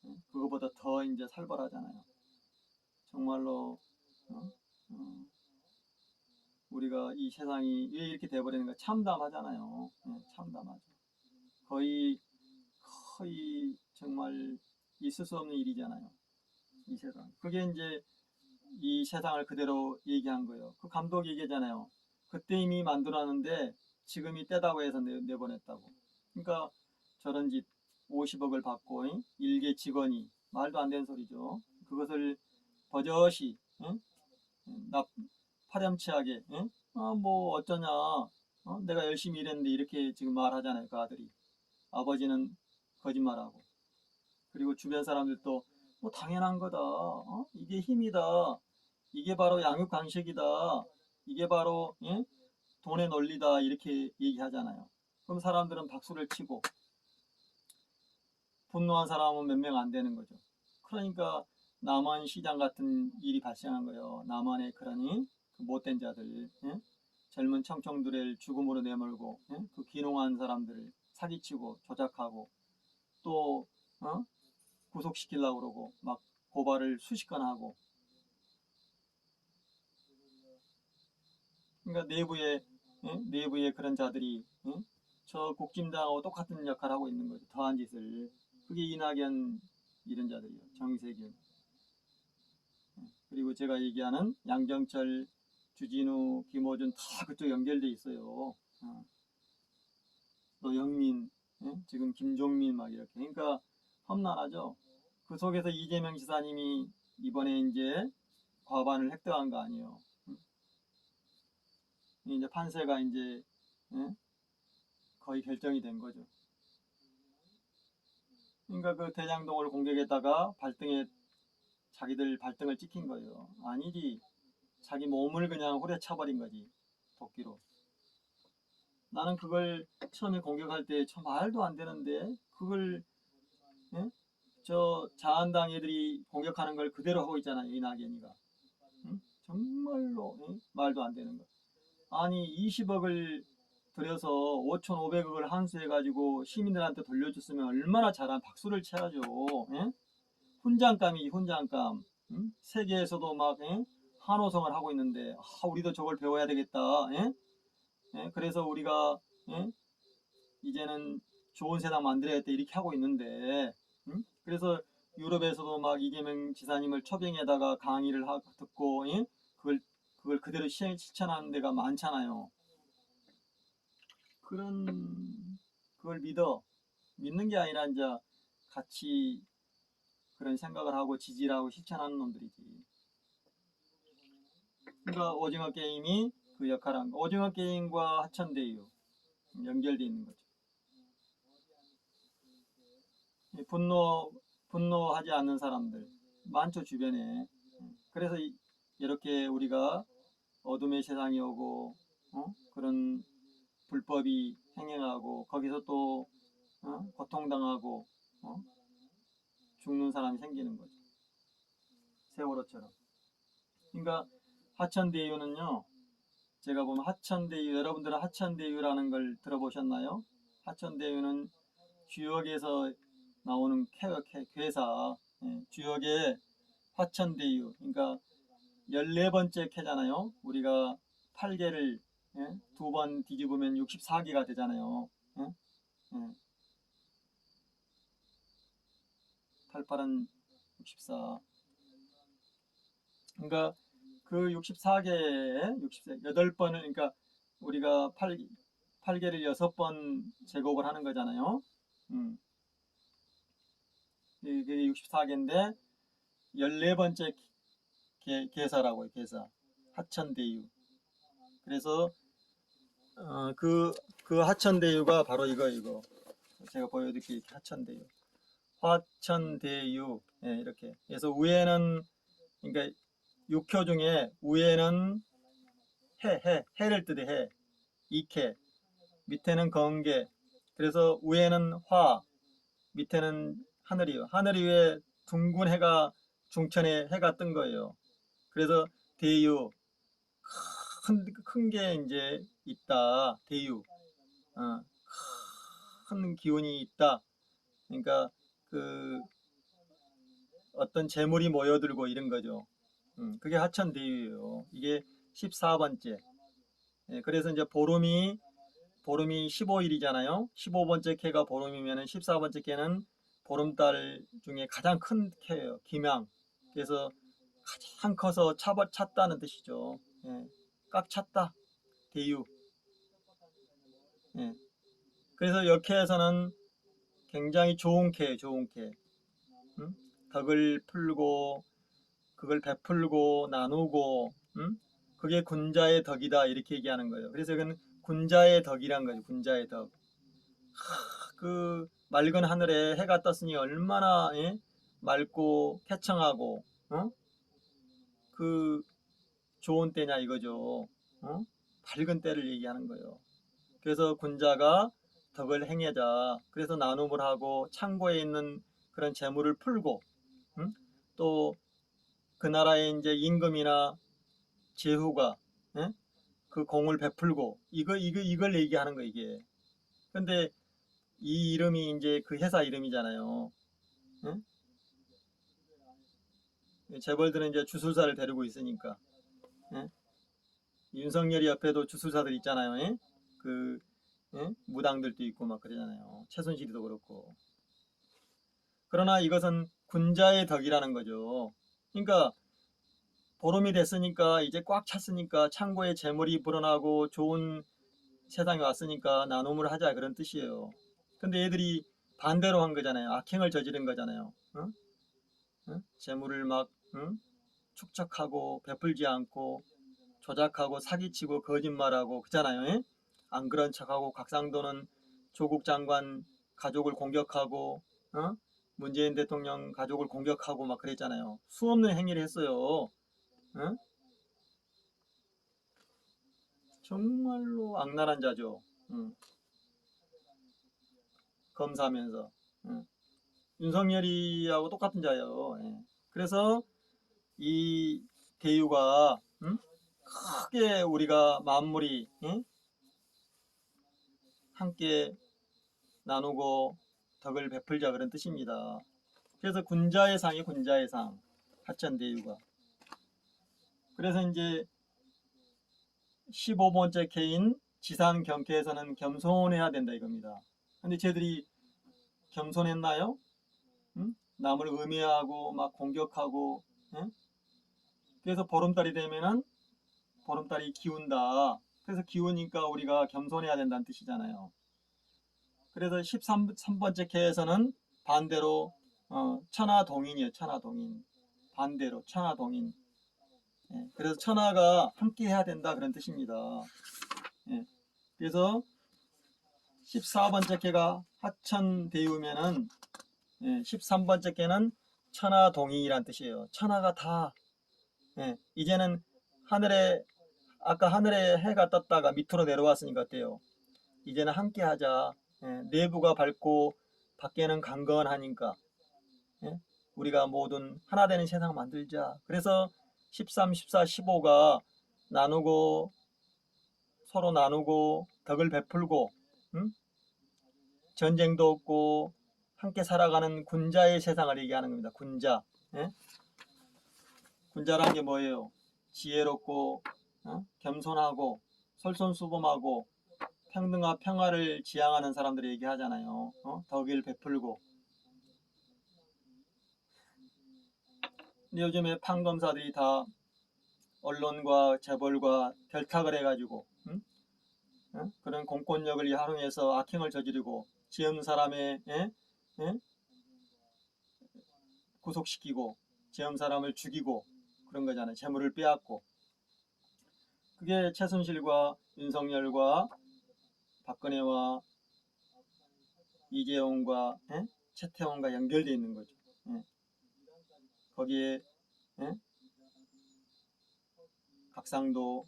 응? 그거보다 더 이제 살벌하잖아요. 정말로 우리가 이 세상이 왜 이렇게 돼버리는가 참담하잖아요. 참담하죠. 거의 정말 있을 수 없는 일이잖아요. 이 세상. 그게 이제 이 세상을 그대로 얘기한 거예요. 그 감독이 얘기하잖아요. 그때 이미 만들었는데 지금이 때다고 해서 내보냈다고. 그러니까 저런 짓 50억을 받고 일개 직원이 말도 안 되는 소리죠. 그것을 버젓이 파렴치하게 뭐 어쩌냐 내가 열심히 일했는데 이렇게 지금 말하잖아요. 그 아들이. 아버지는 거짓말하고. 그리고 주변 사람들도 뭐 당연한 거다. 이게 힘이다. 이게 바로 양육강식이다. 이게 바로 돈의 논리다. 이렇게 얘기하잖아요. 그럼 사람들은 박수를 치고 분노한 사람은 몇 명 안 되는 거죠. 그러니까 남한 시장 같은 일이 발생한 거예요. 남한의 그러니 그 못된 자들, 젊은 청청들을 죽음으로 내몰고 그 귀농한 사람들을 사기치고 조작하고 또 구속시키려고 그러고 막 고발을 수십 건 하고. 그러니까 내부에 그런 자들이 저 국짐당하고 똑같은 역할을 하고 있는 거죠. 더한 짓을. 그게 이낙연 이런 자들이요. 정세균. 그리고 제가 얘기하는 양정철, 주진우, 김호준 다 그쪽 연결돼 있어요. 또 영민, 지금 김종민 막 이렇게. 그러니까 험난하죠. 그 속에서 이재명 지사님이 이번에 이제 과반을 획득한 거 아니에요. 이제 판세가 이제 거의 결정이 된 거죠. 그러니까 그 대장동을 공격했다가 자기들 발등을 찍힌 거예요. 아니지. 자기 몸을 그냥 후려쳐버린 거지. 도끼로. 나는 그걸 처음에 공격할 때 참 말도 안 되는데 그걸 저 자한당 애들이 공격하는 걸 그대로 하고 있잖아요. 이낙연이가. 정말로 말도 안 되는 거. 아니 20억을 들여서 5,500억을 환수해가지고 시민들한테 돌려줬으면 얼마나 잘한 박수를 쳐야죠. 훈장감이 훈장감. 세계에서도 막 환호성을 하고 있는데 우리도 저걸 배워야 되겠다. 그래서 우리가 이제는 좋은 세상 만들어야겠다 이렇게 하고 있는데 그래서 유럽에서도 막 이재명 지사님을 초빙에다가 강의를 듣고 그걸 그대로 실천하는 데가 많잖아요. 그걸 믿는 게 아니라 이제 같이 그런 생각을 하고 지지를 하고 실천하는 놈들이지. 그러니까 오징어 게임이 그 역할을 한 거. 오징어 게임과 하천대유 연결되어 있는 거죠. 분노하지 않는 사람들 많죠 주변에. 그래서 이렇게 우리가 어둠의 세상이 오고 그런 불법이 행행하고 거기서 또 고통당하고 죽는 사람이 생기는 거죠. 세월호처럼. 그러니까 하천대유는요. 제가 보면 하천대유, 여러분들은 하천대유라는 걸 들어보셨나요? 하천대유는 주역에서 나오는 괴사, 주역의 화천대유. 그러니까 14번째 캐잖아요. 우리가 8개를 2번 뒤집으면 64개가 되잖아요. 88은 64. 그러니까 그 64개에 8번을 그러니까 우리가 8개를 6번 제곱을 하는 거잖아요. 이게 64개인데 14번째 계사라고요. 계사. 하천대유. 그래서 그 하천대유가 바로 이거 제가 보여드릴게요. 하천대유, 화천대유. 예, 이렇게. 그래서 위에는, 그러니까 육효 중에 위에는 해를 뜻해. 해, 이케. 밑에는 건개. 그래서 위에는 화, 밑에는 하늘이요. 하늘 위에 둥근 해가, 중천에 해가 뜬 거예요. 그래서 대유, 큰 게 이제 있다. 대유. 큰 기운이 있다. 그러니까 그 어떤 재물이 모여들고 이런 거죠. 그게 하천대유예요. 이게 14번째. 예, 그래서 이제 보름이 15일이잖아요. 15번째 캐가 보름이면은 14번째 캐는 보름달 중에 가장 큰 캐예요. 김양. 그래서 가장 커서 찼다는 뜻이죠. 예, 꽉 찼다. 대유. 예. 그래서 역해에서는 굉장히 좋은 캐. 덕을 풀고 그걸 베풀고 나누고, 그게 군자의 덕이다 이렇게 얘기하는 거예요. 그래서 이건 군자의 덕이란 거죠. 군자의 덕. 그 맑은 하늘에 해가 떴으니 얼마나, 예? 맑고 쾌청하고, 그 좋은 때냐 이거죠. 밝은 때를 얘기하는 거예요. 그래서 군자가 덕을 행하자. 그래서 나눔을 하고 창고에 있는 그런 재물을 풀고, 또 그 나라의 이제 임금이나 제후가, 예? 그 공을 베풀고 이걸 얘기하는 거 이게. 근데 이 이름이 이제 그 회사 이름이잖아요. 예? 재벌들은 이제 주술사를 데리고 있으니까. 예? 윤석열이 옆에도 주술사들 있잖아요. 예? 그 예? 무당들도 있고 막 그러잖아요. 최순실이도 그렇고. 그러나 이것은 군자의 덕이라는 거죠. 그러니까 보름이 됐으니까 이제 꽉 찼으니까 창고에 재물이 불어나고 좋은 세상에 왔으니까 나눔을 하자 그런 뜻이에요. 근데 애들이 반대로 한 거잖아요. 악행을 저지른 거잖아요. 응? 응? 재물을 막, 응? 축적하고 베풀지 않고 조작하고 사기치고 거짓말하고 그잖아요. 예? 안 그런 척하고 곽상도는 조국 장관 가족을 공격하고, 문재인 대통령 가족을 공격하고 막 그랬잖아요. 수없는 행위를 했어요. 응? 정말로 악랄한 자죠. 검사하면서. 윤석열이하고 똑같은 자예요. 예. 그래서 이 대유가, 크게 우리가 만물이, 함께 나누고 덕을 베풀자 그런 뜻입니다. 그래서 군자의 상이 군자의 상, 하천대유가. 그래서 이제 15번째 캐인 지산경캐에서는 겸손해야 된다 이겁니다. 근데 쟤들이 겸손했나요? 남을 음해하고 막 공격하고, 그래서 보름달이 되면은 보름달이 기운다. 그래서 기우니까 우리가 겸손해야 된다는 뜻이잖아요. 그래서 13번째 캐에서는 반대로 천하동인이에요. 천하동인. 반대로 천하동인. 예, 그래서 천하가 함께 해야 된다 그런 뜻입니다. 예, 그래서 14번째 캐가 하천대유면은, 13번째 캐는 천하동인이란 뜻이에요. 천하가 다, 이제는 아까 하늘에 해가 떴다가 밑으로 내려왔으니까 어때요? 이제는 함께 하자. 내부가 밝고 밖에는 강건하니까, 우리가 모든 하나 되는 세상 만들자. 그래서 13, 14, 15가 나누고 서로 나누고 덕을 베풀고, 전쟁도 없고 함께 살아가는 군자의 세상을 얘기하는 겁니다. 군자. 군자라는 게 뭐예요? 지혜롭고, 겸손하고 솔선수범하고 평등과 평화를 지향하는 사람들이 얘기하잖아요. 덕을 베풀고. 근데 요즘에 판검사들이 다 언론과 재벌과 결탁을 해가지고, 그런 공권력을 활용해서 악행을 저지르고 지은 사람의, 구속시키고 지은 사람을 죽이고 그런 거잖아요. 재물을 빼앗고. 그게 최순실과 윤석열과 박근혜와 이재용과 최태원과 연결되어 있는 거죠. 거기에 각상도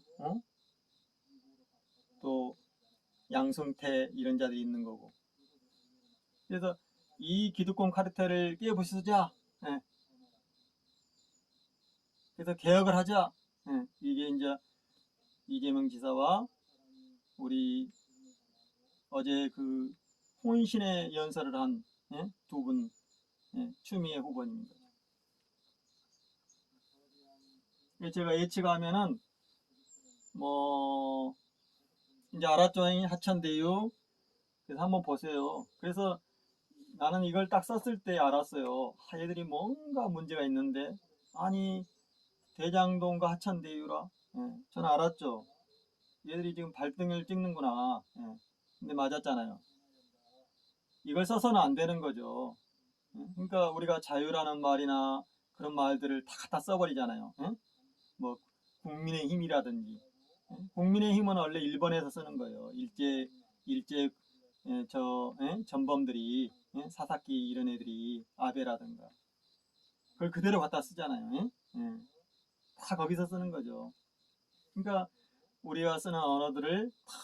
또 양승태 이런 자들이 있는 거고. 그래서 이 기득권 카르텔을 깨부수자. 그래서 개혁을 하자. 이게 이제 이재명 지사와 우리 어제 그 혼신의 연설을 한 두 분 추미애 후보님입니다. 제가 예측하면은 뭐 이제 알았죠, 하천대유. 그래서 한번 보세요. 그래서 나는 이걸 딱 썼을 때 알았어요. 얘들이 뭔가 문제가 있는데, 아니 대장동과 하천대유라. 저는 알았죠. 얘들이 지금 발등을 찍는구나. 근데 맞았잖아요. 이걸 써서는 안 되는 거죠. 그러니까 우리가 자유라는 말이나 그런 말들을 다 갖다 써버리잖아요. 뭐 국민의 힘이라든지. 국민의 힘은 원래 일본에서 쓰는 거예요. 일제 전범들이, 사사키 이런 애들이, 아베라든가 그걸 그대로 갖다 쓰잖아요. 다 거기서 쓰는 거죠. 그러니까 우리가 쓰는 언어들을 다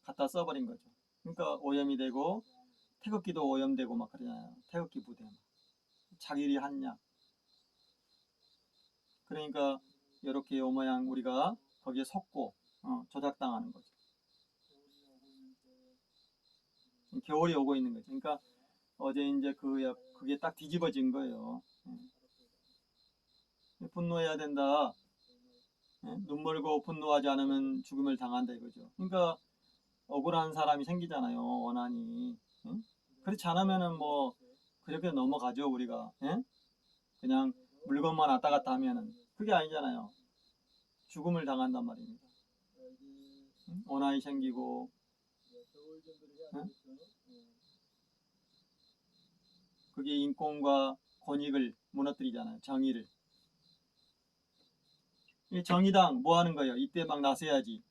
갖다 써버린 거죠. 그러니까 오염이 되고 태극기도 오염되고 막 그러잖아요. 태극기 부대 자기리 한약. 그러니까 이렇게 요 모양 우리가 거기에 속고 조작당하는 거죠. 겨울이 오고 있는 거죠. 그러니까 어제 이제 그게 딱 뒤집어진 거예요. 분노해야 된다. 눈물고 분노하지 않으면 죽음을 당한다 이거죠. 그러니까 억울한 사람이 생기잖아요. 원한이. 그렇지 않으면은 뭐 그렇게 넘어가죠 우리가. 그냥 물건만 왔다 갔다 하면은 그게 아니잖아요. 죽음을 당한단 말입니다. 원한이 생기고. 그게 인권과 권익을 무너뜨리잖아요. 정의를. 이 정의당 뭐 하는 거예요? 이때 막 나서야지.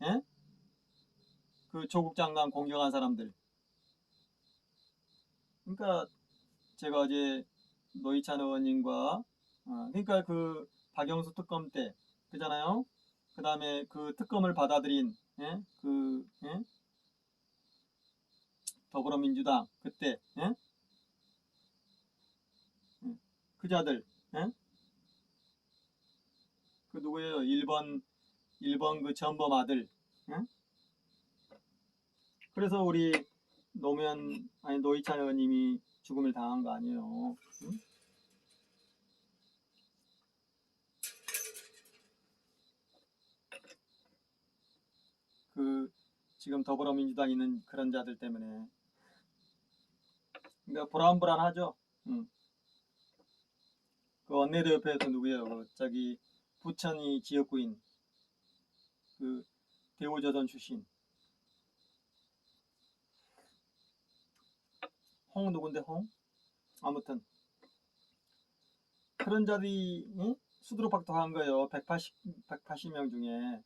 그 조국 장관 공격한 사람들. 그러니까 제가 어제 노희찬 의원님과 그러니까 그 박영수 특검 때 그잖아요. 그 다음에 그 특검을 받아들인 더불어민주당 그때 그 자들 그 누구예요? 1번 그 전범 아들. 그래서 우리 노희찬 의원님이 죽음을 당한 거 아니에요. 그 지금 더불어민주당에 있는 그런 자들 때문에. 그러니까 불안불안하죠. 그 원내대표에서 누구예요? 저기 부천이 지역구인 그 대우조선 출신 홍 누군데 홍? 아무튼 그런 자들이 수두룩박동한 거예요. 180명 중에.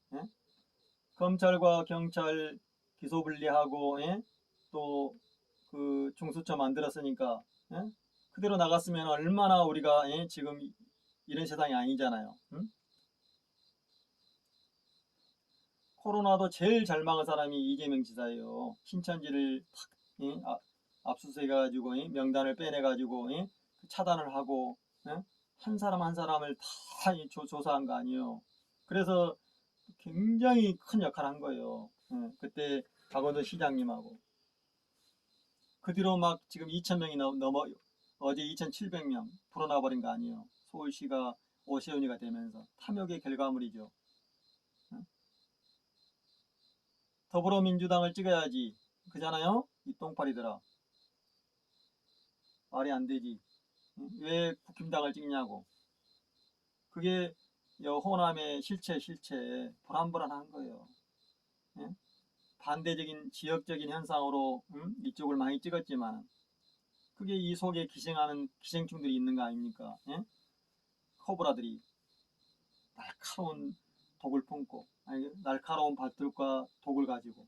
검찰과 경찰 기소 분리하고 또 그 중수처 만들었으니까 그대로 나갔으면 얼마나 우리가 지금 이런 세상이 아니잖아요. 코로나도 제일 잘 막은 사람이 이재명 지사예요. 신천지를 압수수색해가지고 명단을 빼내가지고 차단을 하고 한 사람 한 사람을 다 조사한 거 아니에요. 그래서 굉장히 큰 역할을 한 거예요. 그때 박원순 시장님하고. 그 뒤로 막 지금 2,000명이 넘어 어제 2,700명 불어나버린 거 아니에요. 서울시가 오세훈이가 되면서 탐욕의 결과물이죠. 더불어민주당을 찍어야지 그잖아요. 이 똥파리들아. 말이 안 되지. 왜 국힘당을 찍냐고. 그게 호남의 실체 불안불안한 거예요. 반대적인 지역적인 현상으로 이쪽을 많이 찍었지만 그게 이 속에 기생하는 기생충들이 있는 거 아닙니까? 코브라들이 날카로운 독을 품고 날카로운 발톱과 독을 가지고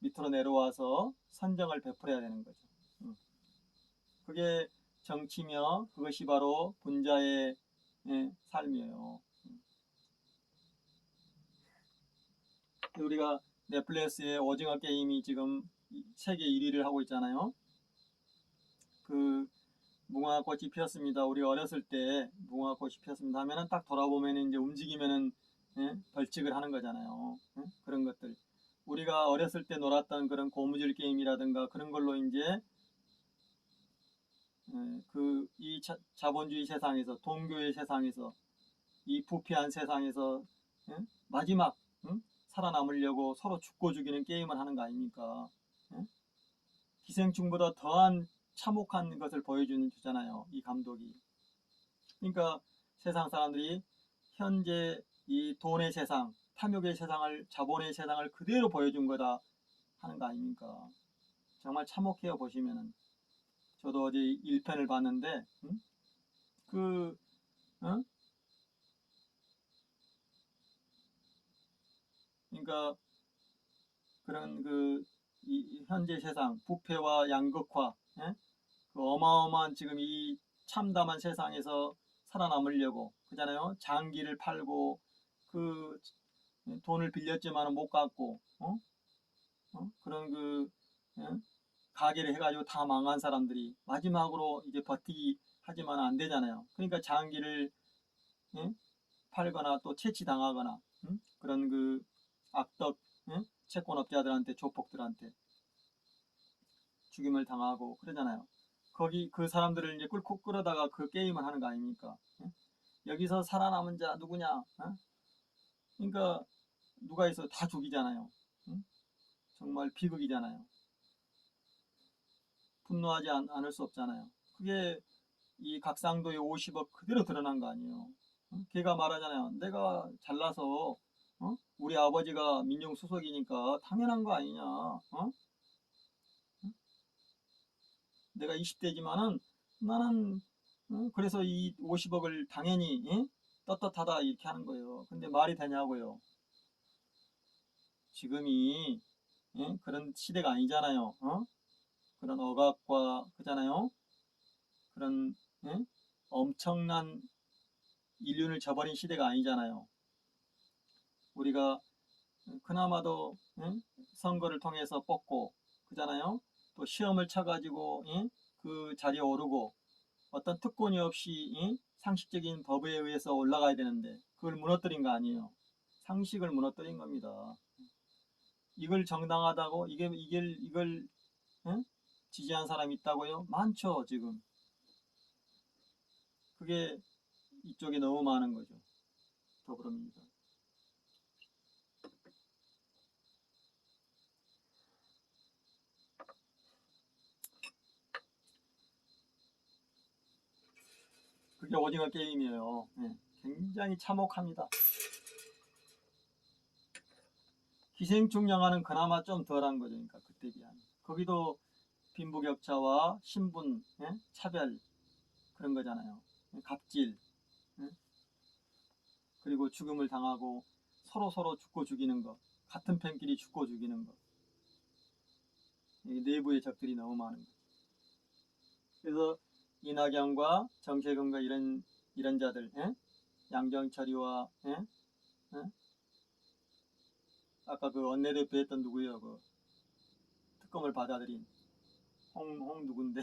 밑으로 내려와서 선정을 베풀어야 되는 거죠. 그게 정치며 그것이 바로 분자의 삶이에요. 우리가 넷플릭스의 오징어 게임이 지금 세계 1위를 하고 있잖아요. 그 무궁화꽃이 피었습니다. 우리가 어렸을 때 무궁화꽃이 피었습니다 하면은 딱 돌아보면 이제 움직이면은 벌칙을 하는 거잖아요. 그런 것들. 우리가 어렸을 때 놀았던 그런 고무줄 게임이라든가 그런 걸로 이제 이 자본주의 세상에서, 동교의 세상에서, 이 부패한 세상에서 마지막 살아남으려고 서로 죽고 죽이는 게임을 하는 거 아닙니까? 기생충보다 더한 참혹한 것을 보여주잖아요, 이 감독이. 그러니까 세상 사람들이 현재 이 돈의 세상, 탐욕의 세상을, 자본의 세상을 그대로 보여준 거다 하는 거 아닙니까? 정말 참혹해요, 보시면은. 저도 어제 1편을 봤는데, 그러니까 그런 이 현재 세상, 부패와 양극화, 그 어마어마한 지금 이 참담한 세상에서 살아남으려고, 그잖아요. 장기를 팔고, 그 돈을 빌렸지만은 못 갚고, 그런 가게를 해가지고 다 망한 사람들이 마지막으로 이제 버티기 하지만 안 되잖아요. 그러니까 장기를 팔거나 또 채취당하거나 그런 악덕 채권업자들한테, 조폭들한테 죽임을 당하고 그러잖아요. 거기 그 사람들을 이제 끌고 끌어다가 그 게임을 하는 거 아닙니까? 여기서 살아남은 자 누구냐? 그러니까 누가 있어 다 죽이잖아요. 정말 비극이잖아요. 분노하지 않을 수 없잖아요. 그게 이 각상도의 50억 그대로 드러난 거 아니에요. 걔가 말하잖아요. 내가 잘나서 우리 아버지가 민정수석이니까 당연한 거 아니냐. 내가 20대지만은 나는 그래서 이 50억을 당연히 떳떳하다 이렇게 하는 거예요. 근데 말이 되냐고요. 지금이 그런 시대가 아니잖아요. 그런 억압과 그잖아요. 그런 엄청난 인륜을 저버린 시대가 아니잖아요. 우리가 그나마도 선거를 통해서 뽑고 그잖아요. 또 시험을 쳐가지고 그 자리에 오르고 어떤 특권이 없이 상식적인 법에 의해서 올라가야 되는데 그걸 무너뜨린 거 아니에요. 상식을 무너뜨린 겁니다. 이걸 정당하다고 이걸 지지한 사람이 있다고요? 많죠 지금. 그게 이쪽에 너무 많은 거죠. 더불어민주당. 그게 오징어 게임이에요. 굉장히 참혹합니다. 기생충 영화는 그나마 좀 덜한 거죠. 그러니까 그때 비하면. 거기도 빈부격차와 신분, 차별 그런 거잖아요. 갑질, 그리고 죽음을 당하고 서로 죽고 죽이는 거, 같은 편끼리 죽고 죽이는 거. 내부의 적들이 너무 많은 거. 그래서 이낙연과 정세균과 이런 자들, 양정철이와 아까 그 원내대표 했던 누구예요? 그 특검을 받아들인 홍 누군데